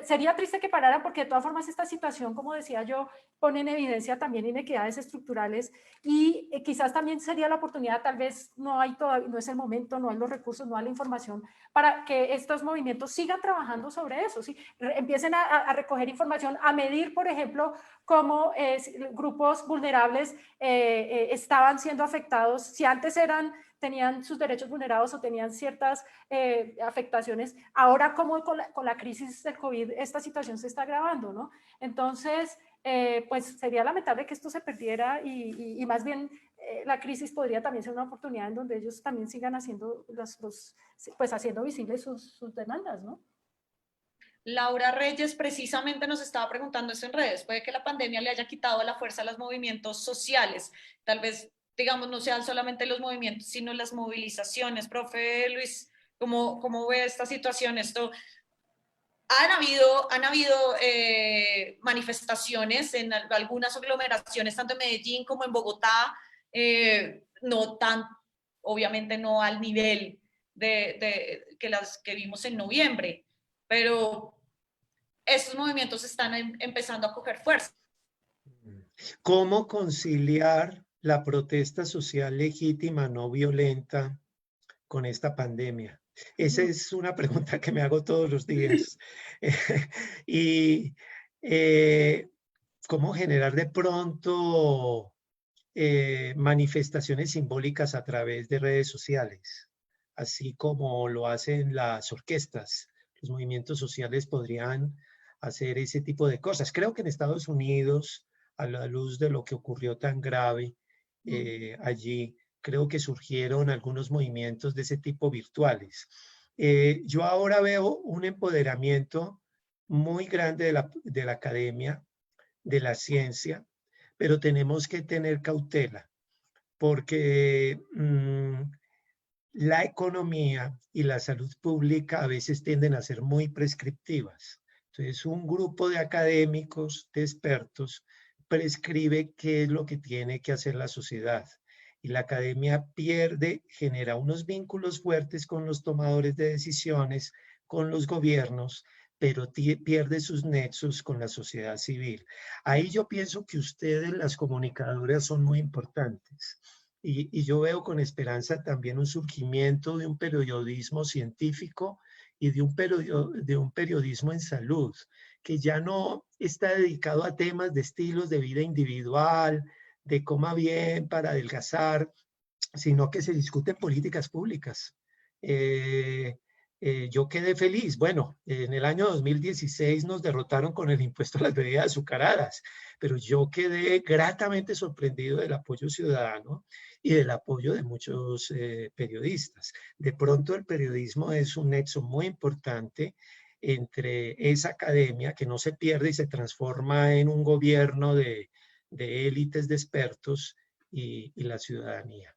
sería triste que parara porque de todas formas esta situación, como decía yo, pone en evidencia también inequidades estructurales y quizás también sería la oportunidad, tal vez no es el momento, no hay los recursos, no hay la información para que estos movimientos sigan trabajando sobre eso, ¿sí? Empiecen a recoger información, a medir, por ejemplo, cómo grupos vulnerables estaban siendo afectados, si antes tenían sus derechos vulnerados o tenían ciertas afectaciones, ahora como con la crisis del COVID esta situación se está agravando, ¿no? Entonces, pues sería lamentable que esto se perdiera y más bien la crisis podría también ser una oportunidad en donde ellos también sigan haciendo, pues haciendo visibles sus demandas, ¿no? Laura Reyes precisamente nos estaba preguntando eso en redes. Puede que la pandemia le haya quitado la fuerza a los movimientos sociales. Tal vez, digamos, no sean solamente los movimientos, sino las movilizaciones. Profe Luis, ¿cómo ve esta situación? Han habido manifestaciones en algunas aglomeraciones, tanto en Medellín como en Bogotá, no tan, obviamente no al nivel que las que vimos en noviembre, pero estos movimientos están empezando a coger fuerza. ¿Cómo conciliar la protesta social legítima, no violenta, con esta pandemia? Esa es una pregunta que me hago todos los días. Y cómo generar de pronto manifestaciones simbólicas a través de redes sociales, así como lo hacen las orquestas. Los movimientos sociales podrían hacer ese tipo de cosas. Creo que en Estados Unidos, a la luz de lo que ocurrió tan grave allí, creo que surgieron algunos movimientos de ese tipo virtuales. Yo ahora veo un empoderamiento muy grande de la academia, de la ciencia, pero tenemos que tener cautela porque la economía y la salud pública a veces tienden a ser muy prescriptivas. Entonces, un grupo de académicos, de expertos, prescribe qué es lo que tiene que hacer la sociedad. Y la academia genera unos vínculos fuertes con los tomadores de decisiones, con los gobiernos, pero pierde sus nexos con la sociedad civil. Ahí yo pienso que ustedes, las comunicadoras, son muy importantes. Y yo veo con esperanza también un surgimiento de un periodismo científico y de un periodismo en salud, que ya no está dedicado a temas de estilos de vida individual, de coma bien para adelgazar, sino que se discuten políticas públicas. Yo quedé feliz. Bueno, en el año 2016 nos derrotaron con el impuesto a las bebidas azucaradas, pero yo quedé gratamente sorprendido del apoyo ciudadano y del apoyo de muchos periodistas. De pronto el periodismo es un nexo muy importante entre esa academia que no se pierde y se transforma en un gobierno de élites de expertos y la ciudadanía.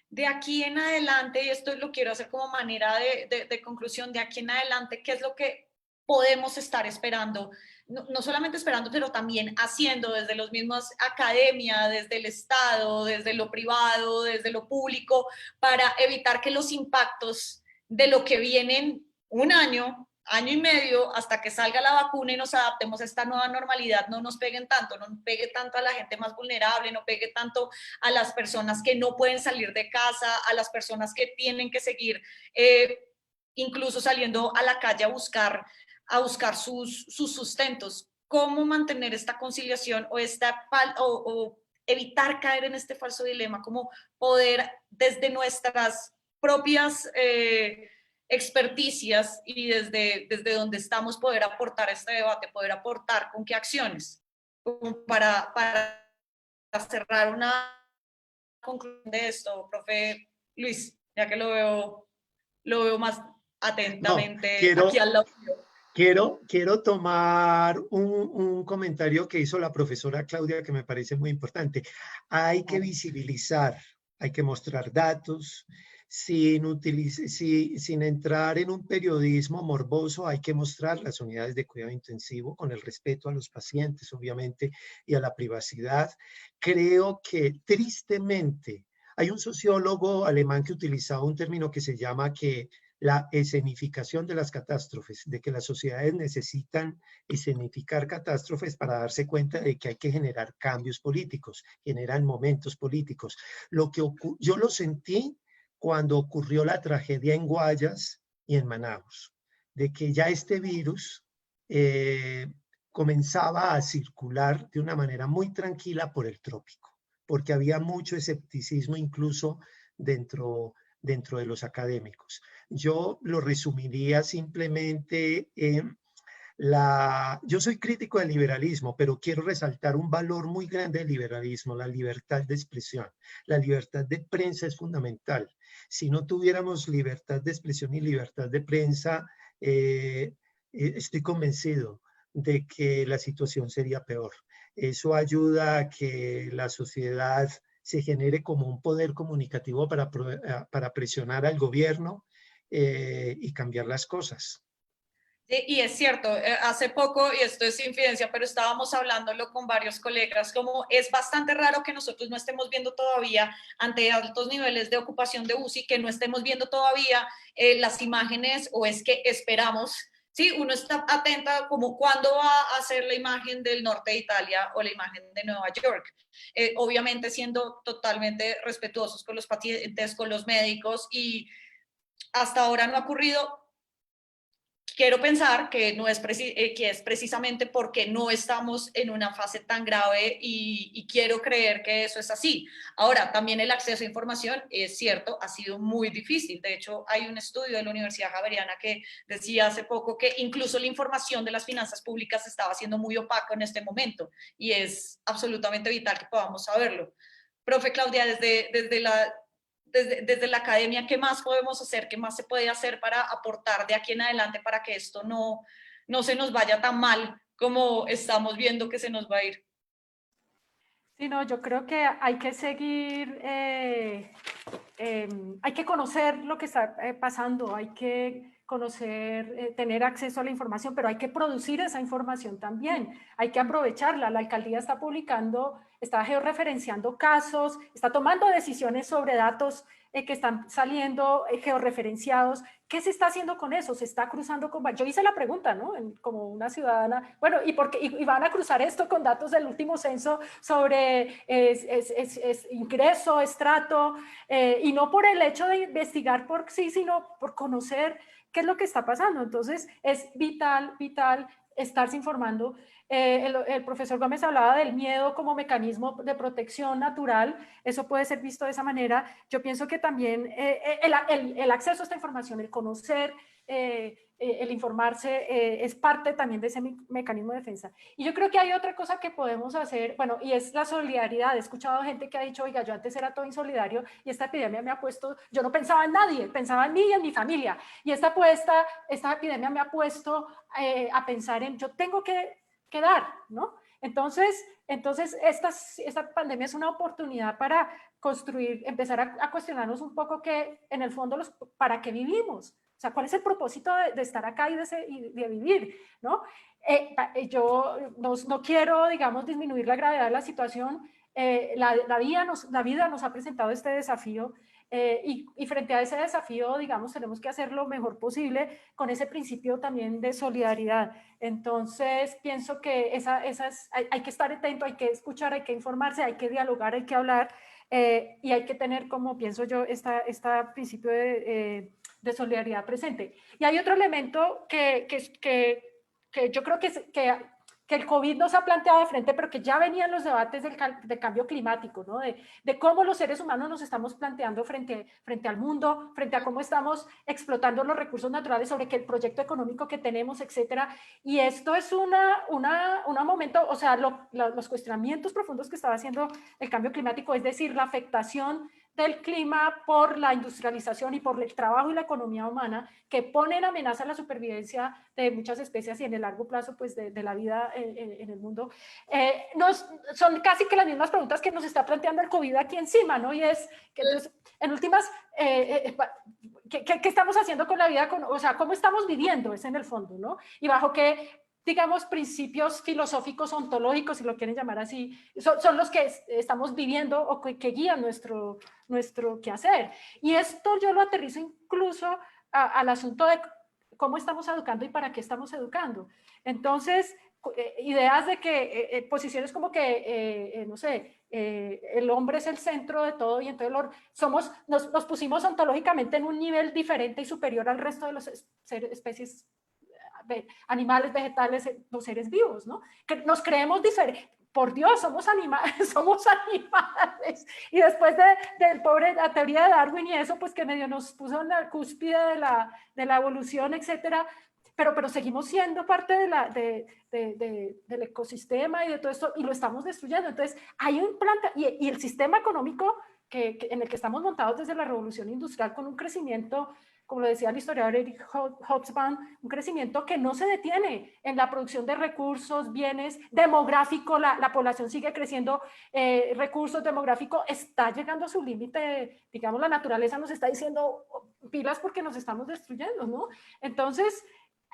de aquí en adelante, y esto lo quiero hacer como manera de conclusión, de aquí en adelante, ¿qué es lo que podemos estar esperando? No solamente esperando, pero también haciendo desde los mismos academia, desde el Estado, desde lo privado, desde lo público, para evitar que los impactos de lo que vienen un año y medio, hasta que salga la vacuna y nos adaptemos a esta nueva normalidad, no nos peguen tanto, no pegue tanto a la gente más vulnerable, no pegue tanto a las personas que no pueden salir de casa, a las personas que tienen que seguir incluso saliendo a la calle a buscar sus sustentos. ¿Cómo mantener esta conciliación o evitar caer en este falso dilema? ¿Cómo poder desde nuestras propias experticias y desde donde estamos poder aportar este debate, poder aportar con qué acciones? Como para cerrar una conclusión de esto, profe Luis, ya que lo veo más atentamente No, aquí al lado. quiero tomar un comentario que hizo la profesora Claudia que me parece muy importante. Hay que visibilizar, hay que mostrar datos, sin entrar en un periodismo morboso, hay que mostrar las unidades de cuidado intensivo con el respeto a los pacientes, obviamente, y a la privacidad. Creo que tristemente hay un sociólogo alemán que utilizaba un término que se llama la escenificación de las catástrofes, de que las sociedades necesitan escenificar catástrofes para darse cuenta de que hay que generar cambios políticos, generan momentos políticos. Yo lo sentí cuando ocurrió la tragedia en Guayas y en Manaus, de que ya este virus comenzaba a circular de una manera muy tranquila por el trópico, porque había mucho escepticismo incluso dentro de los académicos. Yo lo resumiría simplemente en yo soy crítico del liberalismo, pero quiero resaltar un valor muy grande del liberalismo, la libertad de expresión. La libertad de prensa es fundamental. Si no tuviéramos libertad de expresión y libertad de prensa, estoy convencido de que la situación sería peor. Eso ayuda a que la sociedad se genere como un poder comunicativo para presionar al gobierno y cambiar las cosas. Y es cierto, hace poco, y esto es infidencia, pero estábamos hablándolo con varios colegas, como es bastante raro que nosotros no estemos viendo todavía, ante altos niveles de ocupación de UCI, que no estemos viendo todavía las imágenes, o es que esperamos, sí, uno está atenta como cuándo va a ser la imagen del norte de Italia o la imagen de Nueva York. Obviamente siendo totalmente respetuosos con los pacientes, con los médicos, y hasta ahora no ha ocurrido. Quiero pensar que, que es precisamente porque no estamos en una fase tan grave y quiero creer que eso es así. Ahora, también el acceso a información, es cierto, ha sido muy difícil. De hecho, hay un estudio de la Universidad Javeriana que decía hace poco que incluso la información de las finanzas públicas estaba siendo muy opaca en este momento y es absolutamente vital que podamos saberlo. Profe Claudia, desde la academia, ¿qué más podemos hacer? ¿Qué más se puede hacer para aportar de aquí en adelante para que esto no se nos vaya tan mal como estamos viendo que se nos va a ir? Sí, no, yo creo que hay que seguir, hay que conocer lo que está pasando, hay que conocer, tener acceso a la información, pero hay que producir esa información también, hay que aprovecharla. La alcaldía está publicando, está georreferenciando casos, está tomando decisiones sobre datos que están saliendo georreferenciados. ¿Qué se está haciendo con eso? ¿Se está cruzando con...? Yo hice la pregunta, ¿no? Como una ciudadana, bueno, ¿y por qué? ¿Y van a cruzar esto con datos del último censo sobre ingreso, estrato? Y no por el hecho de investigar por sí, sino por conocer qué es lo que está pasando. Entonces, es vital estarse informando. El profesor Gómez hablaba del miedo como mecanismo de protección natural, eso puede ser visto de esa manera. Yo pienso que también el acceso a esta información, el conocer, el informarse, es parte también de ese mecanismo de defensa. Y yo creo que hay otra cosa que podemos hacer, bueno, y es la solidaridad. He escuchado gente que ha dicho, oiga, yo antes era todo insolidario y esta epidemia me ha puesto, yo no pensaba en nadie, pensaba en mí y en mi familia. Y esta epidemia me ha puesto a pensar en, yo tengo que dar, ¿no? Entonces esta pandemia es una oportunidad para construir, empezar a cuestionarnos un poco que en el fondo para qué vivimos. O sea, ¿cuál es el propósito de estar acá y de vivir? ¿No? Yo no quiero, digamos, disminuir la gravedad de la situación. La vida nos ha presentado este desafío y frente a ese desafío, digamos, tenemos que hacer lo mejor posible con ese principio también de solidaridad. Entonces, pienso que hay que estar atento, hay que escuchar, hay que informarse, hay que dialogar, hay que hablar y hay que tener, como pienso yo, este principio de solidaridad presente. Y hay otro elemento que yo creo que el COVID nos ha planteado de frente, pero que ya venían los debates del cambio climático, ¿no? De cómo los seres humanos nos estamos planteando frente al mundo, frente a cómo estamos explotando los recursos naturales, sobre el proyecto económico que tenemos, etcétera. Y esto es un momento, o sea, los cuestionamientos profundos que estaba haciendo el cambio climático, es decir, la afectación del clima por la industrialización y por el trabajo y la economía humana, que pone en amenaza la supervivencia de muchas especies y en el largo plazo pues de la vida en el mundo. Son casi que las mismas preguntas que nos está planteando el COVID aquí encima, ¿no? Y es que entonces, en últimas, ¿qué estamos haciendo con la vida? O sea, ¿cómo estamos viviendo? Es en el fondo, ¿no? Y bajo qué, digamos, principios filosóficos, ontológicos, si lo quieren llamar así, son los que estamos viviendo o que guían nuestro quehacer. Y esto yo lo aterrizo incluso al asunto de cómo estamos educando y para qué estamos educando. Entonces, ideas de que, posiciones como que, no sé, el hombre es el centro de todo y entonces nos pusimos ontológicamente en un nivel diferente y superior al resto de las especies animales, vegetales, los seres vivos, ¿no? Que nos creemos diferentes. Por Dios, somos animales, somos animales. Y después del pobre, la teoría de Darwin y eso, pues que medio nos puso en la cúspide de la evolución, etcétera. Pero seguimos siendo parte del ecosistema y de todo esto, y lo estamos destruyendo. Entonces, hay un plan, y el sistema económico en el que estamos montados desde la revolución industrial, con un crecimiento, como lo decía el historiador Eric Hobsbawm, un crecimiento que no se detiene en la producción de recursos, bienes, demográfico, la población sigue creciendo, recursos demográficos, está llegando a su límite, digamos, la naturaleza nos está diciendo pilas porque nos estamos destruyendo, ¿no? Entonces,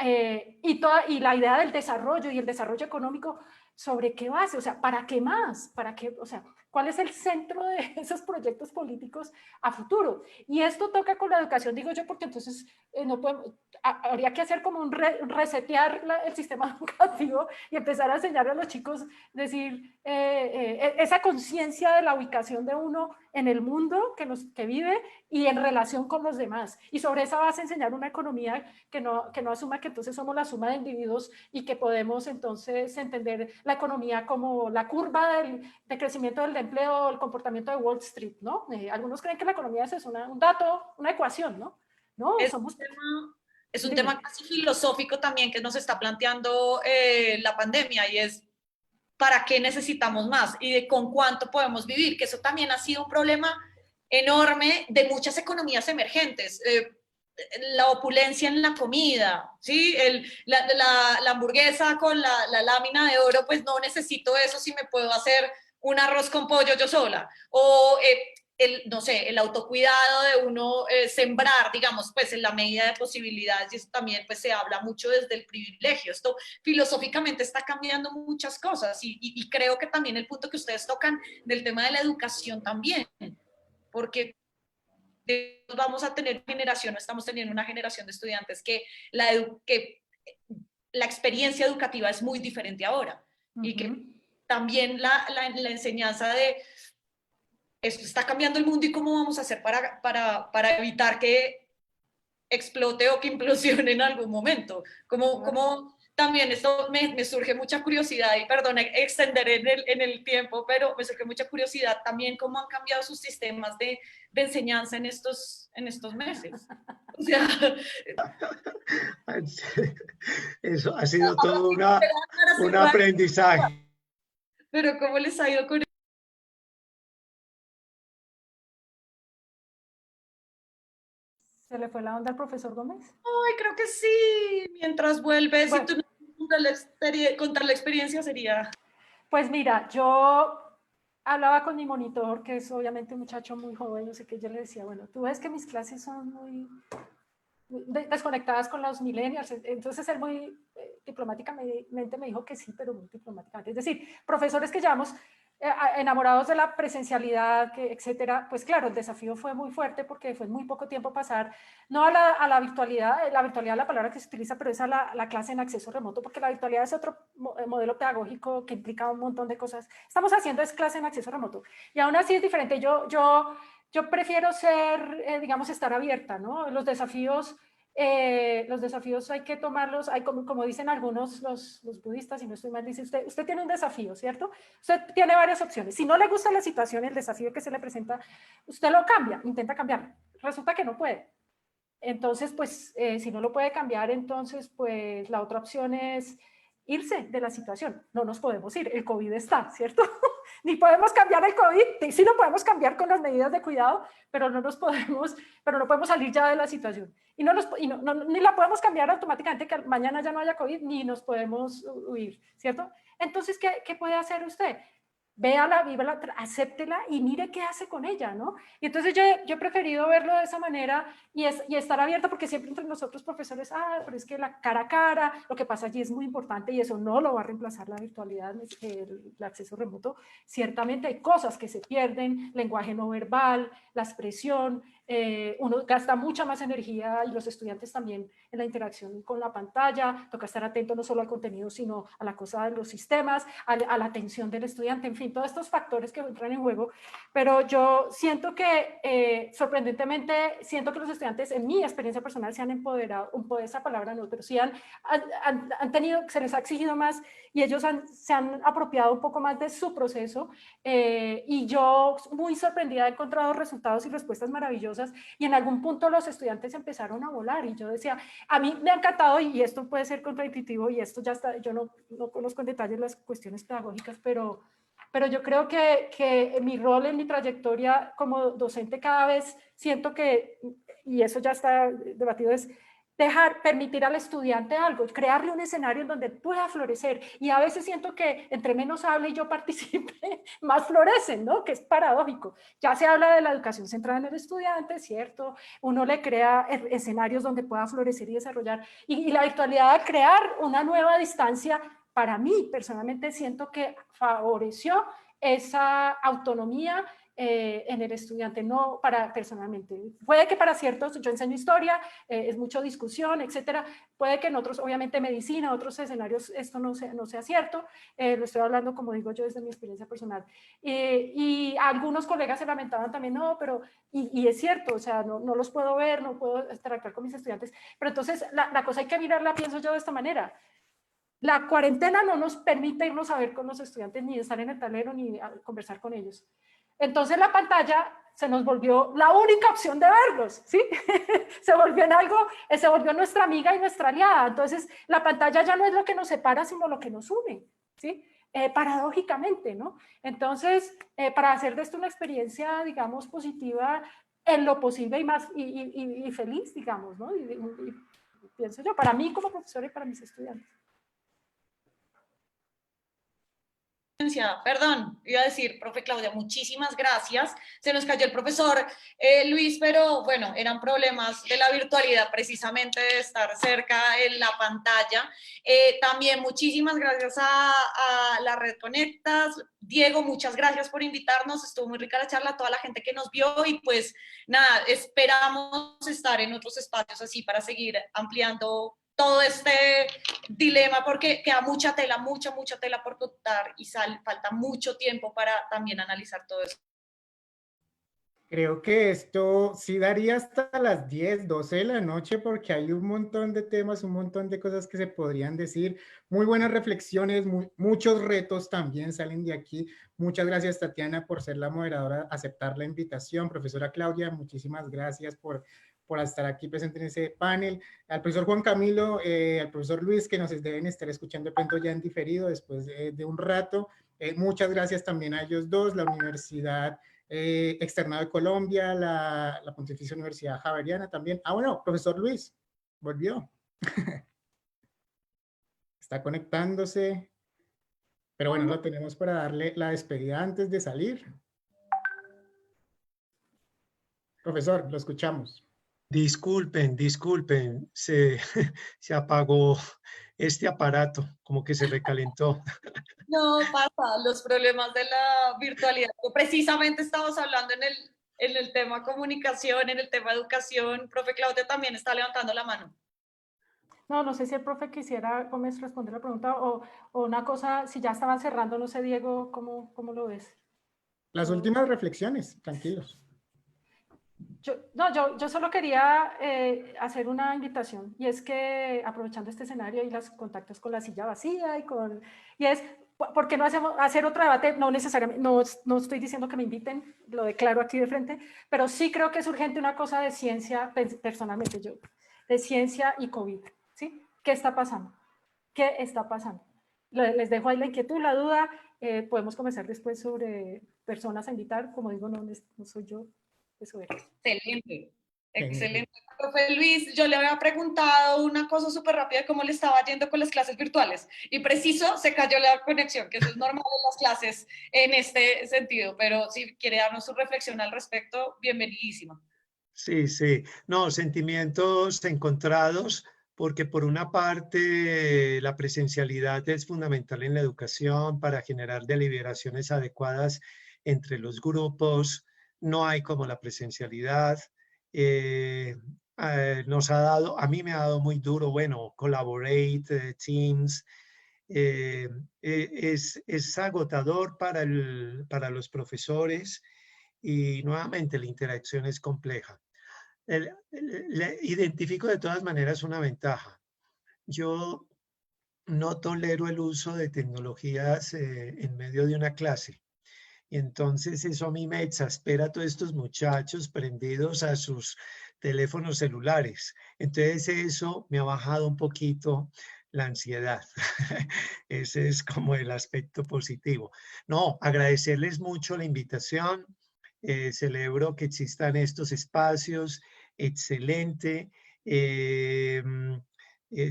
y la idea del desarrollo y el desarrollo económico, ¿sobre qué base? O sea, ¿para qué más? ¿Para qué? O sea, ¿cuál es el centro de esos proyectos políticos a futuro? Y esto toca con la educación, digo yo, porque entonces no podemos, habría que hacer como un resetear el sistema educativo y empezar a enseñar a los chicos, decir, esa conciencia de la ubicación de uno en el mundo que vive y en relación con los demás. Y sobre esa base enseñar una economía que no asuma que entonces somos la suma de individuos y que podemos entonces entender la economía como la curva de crecimiento del empleo, el comportamiento de Wall Street, ¿no? Algunos creen que la economía es un dato, una ecuación, ¿no? No, es un tema casi filosófico también que nos está planteando la pandemia, y es ¿para qué necesitamos más? Y de con cuánto podemos vivir, que eso también ha sido un problema enorme de muchas economías emergentes. La opulencia en la comida, ¿sí? La hamburguesa con la lámina de oro, pues no necesito eso si me puedo hacer un arroz con pollo yo sola. O no sé, el autocuidado de uno sembrar, digamos, pues en la medida de posibilidades, y eso también pues se habla mucho desde el privilegio. Esto filosóficamente está cambiando muchas cosas y creo que también el punto que ustedes tocan del tema de la educación también, porque vamos a tener generación, estamos teniendo una generación de estudiantes que la experiencia educativa es muy diferente ahora, y que también la enseñanza de esto está cambiando el mundo y cómo vamos a hacer para evitar que explote o que implosione en algún momento. Como también esto me surge mucha curiosidad, y perdón, extenderé en el tiempo, pero me surge mucha curiosidad también cómo han cambiado sus sistemas de enseñanza en estos meses. O sea, eso ha sido todo un aprendizaje. Pero ¿cómo les ha ido con eso? ¿Se le fue la onda al profesor Gómez? Ay, creo que sí. Mientras vuelves, bueno, si tú no contar la experiencia sería... Pues mira, yo hablaba con mi monitor, que es obviamente un muchacho muy joven, no sé qué, yo le decía, bueno, tú ves que mis clases son muy desconectadas con los millennials, entonces él muy diplomáticamente me dijo que sí, pero muy diplomáticamente. Es decir, profesores que llevamos enamorados de la presencialidad, etcétera, pues claro, el desafío fue muy fuerte porque fue muy poco tiempo pasar, no a la virtualidad es la palabra que se utiliza, pero es a la clase en acceso remoto, porque la virtualidad es otro modelo pedagógico que implica un montón de cosas. Estamos haciendo es clase en acceso remoto, y aún así es diferente. Yo prefiero ser, digamos, estar abierta, ¿no? Los desafíos hay que tomarlos, hay como dicen algunos los budistas, y no estoy mal, dice usted tiene un desafío, ¿cierto? Usted tiene varias opciones. Si no le gusta la situación, el desafío que se le presenta, usted lo cambia, intenta cambiarlo. Resulta que no puede. Entonces, pues, si no lo puede cambiar, entonces, pues, la otra opción es irse de la situación. No nos podemos ir, el COVID está, ¿cierto? Ni podemos cambiar el COVID, sí lo podemos cambiar con las medidas de cuidado, pero no podemos salir ya de la situación. Ni la podemos cambiar automáticamente que mañana ya no haya COVID, ni nos podemos huir, ¿cierto? Entonces, ¿qué puede hacer usted? Véala, vívela, acéptela y mire qué hace con ella, ¿no? Y entonces yo he preferido verlo de esa manera y estar abierto, porque siempre entre nosotros profesores, pero es que la cara a cara, lo que pasa allí es muy importante y eso no lo va a reemplazar la virtualidad, el acceso remoto. Ciertamente hay cosas que se pierden, lenguaje no verbal, la expresión, uno gasta mucha más energía y los estudiantes también en la interacción con la pantalla, toca estar atento no solo al contenido, sino a la cosa de los sistemas, a la atención del estudiante, en fin, todos estos factores que entran en juego, pero yo siento que, sorprendentemente, siento que los estudiantes, en mi experiencia personal, se han empoderado, esa palabra no, pero sí han tenido, se les ha exigido más y ellos se han apropiado un poco más de su proceso, y yo muy sorprendida he encontrado resultados y respuestas maravillosas, y en algún punto los estudiantes empezaron a volar y yo decía, a mí me ha encantado, y esto puede ser contraintuitivo y esto ya está, yo no conozco en detalle las cuestiones pedagógicas, pero yo creo que mi rol en mi trayectoria como docente cada vez siento que, y eso ya está debatido, es permitir al estudiante algo, crearle un escenario en donde pueda florecer, y a veces siento que entre menos hable y yo participe, más florecen, ¿no? Que es paradójico. Ya se habla de la educación centrada en el estudiante, ¿cierto? Uno le crea escenarios donde pueda florecer y desarrollar, y la virtualidad, crear una nueva distancia, para mí personalmente siento que favoreció esa autonomía en el estudiante, no para personalmente. Puede que para ciertos, yo enseño historia, es mucho discusión, etcétera. Puede que en otros, obviamente medicina, otros escenarios, esto no sea cierto. Lo estoy hablando, como digo yo, desde mi experiencia personal. Y algunos colegas se lamentaban también, no, pero, y es cierto, o sea, no los puedo ver, no puedo interactuar con mis estudiantes. Pero entonces la cosa hay que mirarla, pienso yo, de esta manera. La cuarentena no nos permite irnos a ver con los estudiantes, ni estar en el tablero, ni conversar con ellos. Entonces la pantalla se nos volvió la única opción de verlos, ¿sí? Se volvió nuestra amiga y nuestra aliada. Entonces la pantalla ya no es lo que nos separa, sino lo que nos une, ¿sí? Paradójicamente, ¿no? Entonces, para hacer de esto una experiencia, digamos, positiva en lo posible y feliz, digamos, ¿no? Y pienso yo, para mí como profesora y para mis estudiantes. Perdón, iba a decir, profe Claudia, muchísimas gracias. Se nos cayó el profesor Luis, pero bueno, eran problemas de la virtualidad, precisamente de estar cerca en la pantalla. También muchísimas gracias a la Red Conectas. Diego, muchas gracias por invitarnos. Estuvo muy rica la charla, a toda la gente que nos vio, y pues nada, esperamos estar en otros espacios así para seguir ampliando todo este dilema, porque queda mucha tela por cortar y falta mucho tiempo para también analizar todo eso. Creo que esto sí daría hasta las 10, 12 de la noche, porque hay un montón de temas, un montón de cosas que se podrían decir. Muy buenas reflexiones, muchos retos también salen de aquí. Muchas gracias, Tatiana, por ser la moderadora, aceptar la invitación. Profesora Claudia, muchísimas gracias por estar aquí presente en ese panel. Al profesor Juan Camilo, al profesor Luis, que nos deben estar escuchando de pronto ya en diferido después de un rato. Muchas gracias también a ellos dos, la Universidad Externado de Colombia, la Pontificia Universidad Javeriana también. Bueno, profesor Luis, volvió. Está conectándose. Pero bueno, lo tenemos para darle la despedida antes de salir. Profesor, lo escuchamos. Disculpen, se apagó este aparato, como que se recalentó. No pasa, los problemas de la virtualidad. Precisamente estamos hablando en el tema comunicación, en el tema educación. Profe Claudia también está levantando la mano. No sé si el profe quisiera, Gómez, responder la pregunta o una cosa, si ya estaban cerrando, no sé, Diego, ¿cómo lo ves? Las últimas reflexiones, tranquilos. Yo solo quería hacer una invitación, y es que aprovechando este escenario y los contactos con la silla vacía y es, ¿por qué no hacer otro debate? No necesariamente, no estoy diciendo que me inviten, lo declaro aquí de frente, pero sí creo que es urgente una cosa de ciencia, personalmente yo, de ciencia y COVID, ¿sí? ¿Qué está pasando? ¿Qué está pasando? Les dejo ahí la inquietud, la duda, podemos conversar después sobre personas a invitar, como digo, no soy yo. Eso es. Excelente, excelente. Profe Luis, yo le había preguntado una cosa súper rápida de cómo le estaba yendo con las clases virtuales y preciso se cayó la conexión, que eso es normal en las clases en este sentido, pero si quiere darnos su reflexión al respecto, bienvenidísima. Sí, no, sentimientos encontrados, porque por una parte la presencialidad es fundamental en la educación para generar deliberaciones adecuadas entre los grupos, no hay como la presencialidad. Nos ha dado, a mí me ha dado muy duro, bueno, Collaborate, Teams, es agotador para los profesores y nuevamente la interacción es compleja. Le identifico de todas maneras una ventaja. Yo no tolero el uso de tecnologías en medio de una clase. Y entonces eso a mí me exaspera a todos estos muchachos prendidos a sus teléfonos celulares. Entonces eso me ha bajado un poquito la ansiedad. Ese es como el aspecto positivo. No, agradecerles mucho la invitación. Celebro que existan estos espacios. Excelente.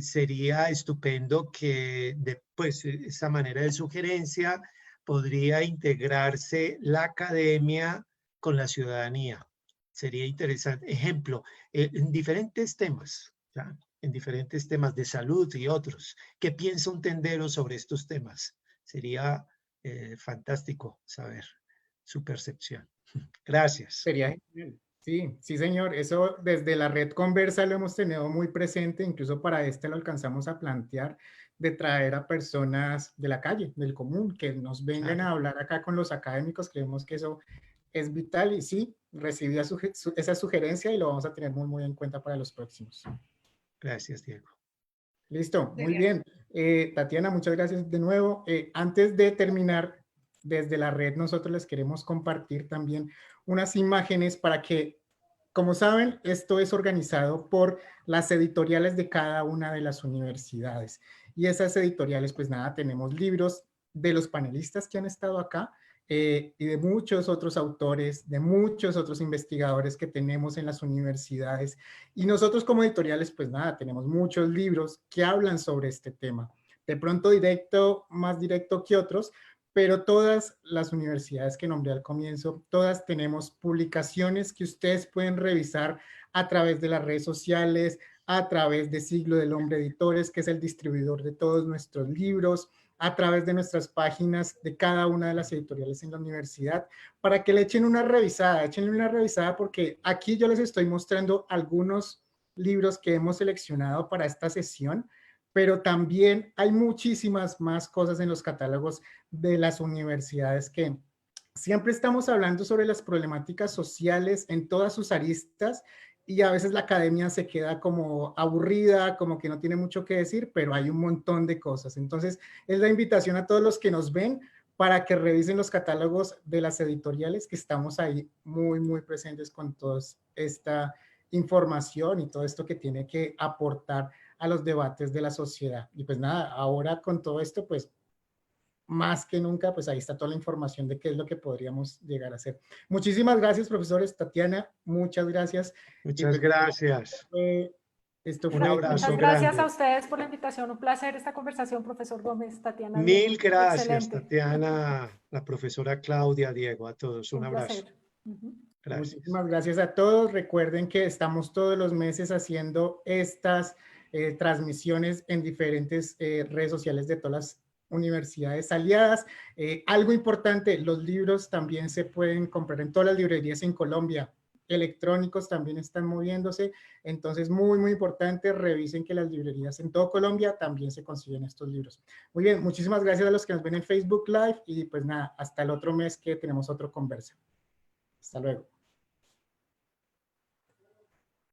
Sería estupendo que pues, esa manera de sugerencia podría integrarse la academia con la ciudadanía. Sería interesante. Ejemplo, en diferentes temas, ¿ya? En diferentes temas de salud y otros. ¿Qué piensa un tendero sobre estos temas? Sería fantástico saber su percepción. Gracias. Sería genial. Sí, sí, señor. Eso desde la red Conversa lo hemos tenido muy presente, incluso para este lo alcanzamos a plantear, de traer a personas de la calle, del común, que nos vengan a hablar acá con los académicos. Creemos que eso es vital y sí, recibí esa sugerencia y lo vamos a tener muy, muy en cuenta para los próximos. Gracias, Diego. Listo, muy bien. Tatiana, muchas gracias de nuevo. Antes de terminar, desde la red nosotros les queremos compartir también unas imágenes para que, como saben, esto es organizado por las editoriales de cada una de las universidades. Y esas editoriales, pues nada, tenemos libros de los panelistas que han estado acá, y de muchos otros autores, de muchos otros investigadores que tenemos en las universidades. Y nosotros como editoriales, pues nada, tenemos muchos libros que hablan sobre este tema. De pronto más directo que otros, pero todas las universidades que nombré al comienzo, todas tenemos publicaciones que ustedes pueden revisar a través de las redes sociales, a través de Siglo del Hombre Editores, que es el distribuidor de todos nuestros libros, a través de nuestras páginas de cada una de las editoriales en la universidad, para que le echen una revisada, échenle una revisada, porque aquí yo les estoy mostrando algunos libros que hemos seleccionado para esta sesión, pero también hay muchísimas más cosas en los catálogos de las universidades que siempre estamos hablando sobre las problemáticas sociales en todas sus aristas, y a veces la academia se queda como aburrida, como que no tiene mucho que decir, pero hay un montón de cosas. Entonces, es la invitación a todos los que nos ven para que revisen los catálogos de las editoriales, que estamos ahí muy, muy presentes con toda esta información y todo esto que tiene que aportar a los debates de la sociedad. Y pues nada, ahora con todo esto, pues más que nunca, pues ahí está toda la información de qué es lo que podríamos llegar a hacer. Muchísimas gracias, profesores. Tatiana, muchas gracias. Muchas gracias. Fue Esto Un fue abrazo Muchas gracias grande. a ustedes por la invitación. Un placer esta conversación, profesor Gómez, Tatiana. Mil Diego. gracias, Excelente. Tatiana, la profesora Claudia, Diego, a todos. Un Un abrazo. placer. Ujú. Gracias. Muchísimas gracias a todos. Recuerden que estamos todos los meses haciendo estas transmisiones en diferentes redes sociales de todas las universidades aliadas. Algo importante, los libros también se pueden comprar en todas las librerías en Colombia. Electrónicos también están moviéndose. Entonces, muy importante, revisen que las librerías en todo Colombia también se consiguen estos libros. Muy bien, muchísimas gracias a los que nos ven en Facebook Live y pues nada, hasta el otro mes que tenemos otro conversa. Hasta luego.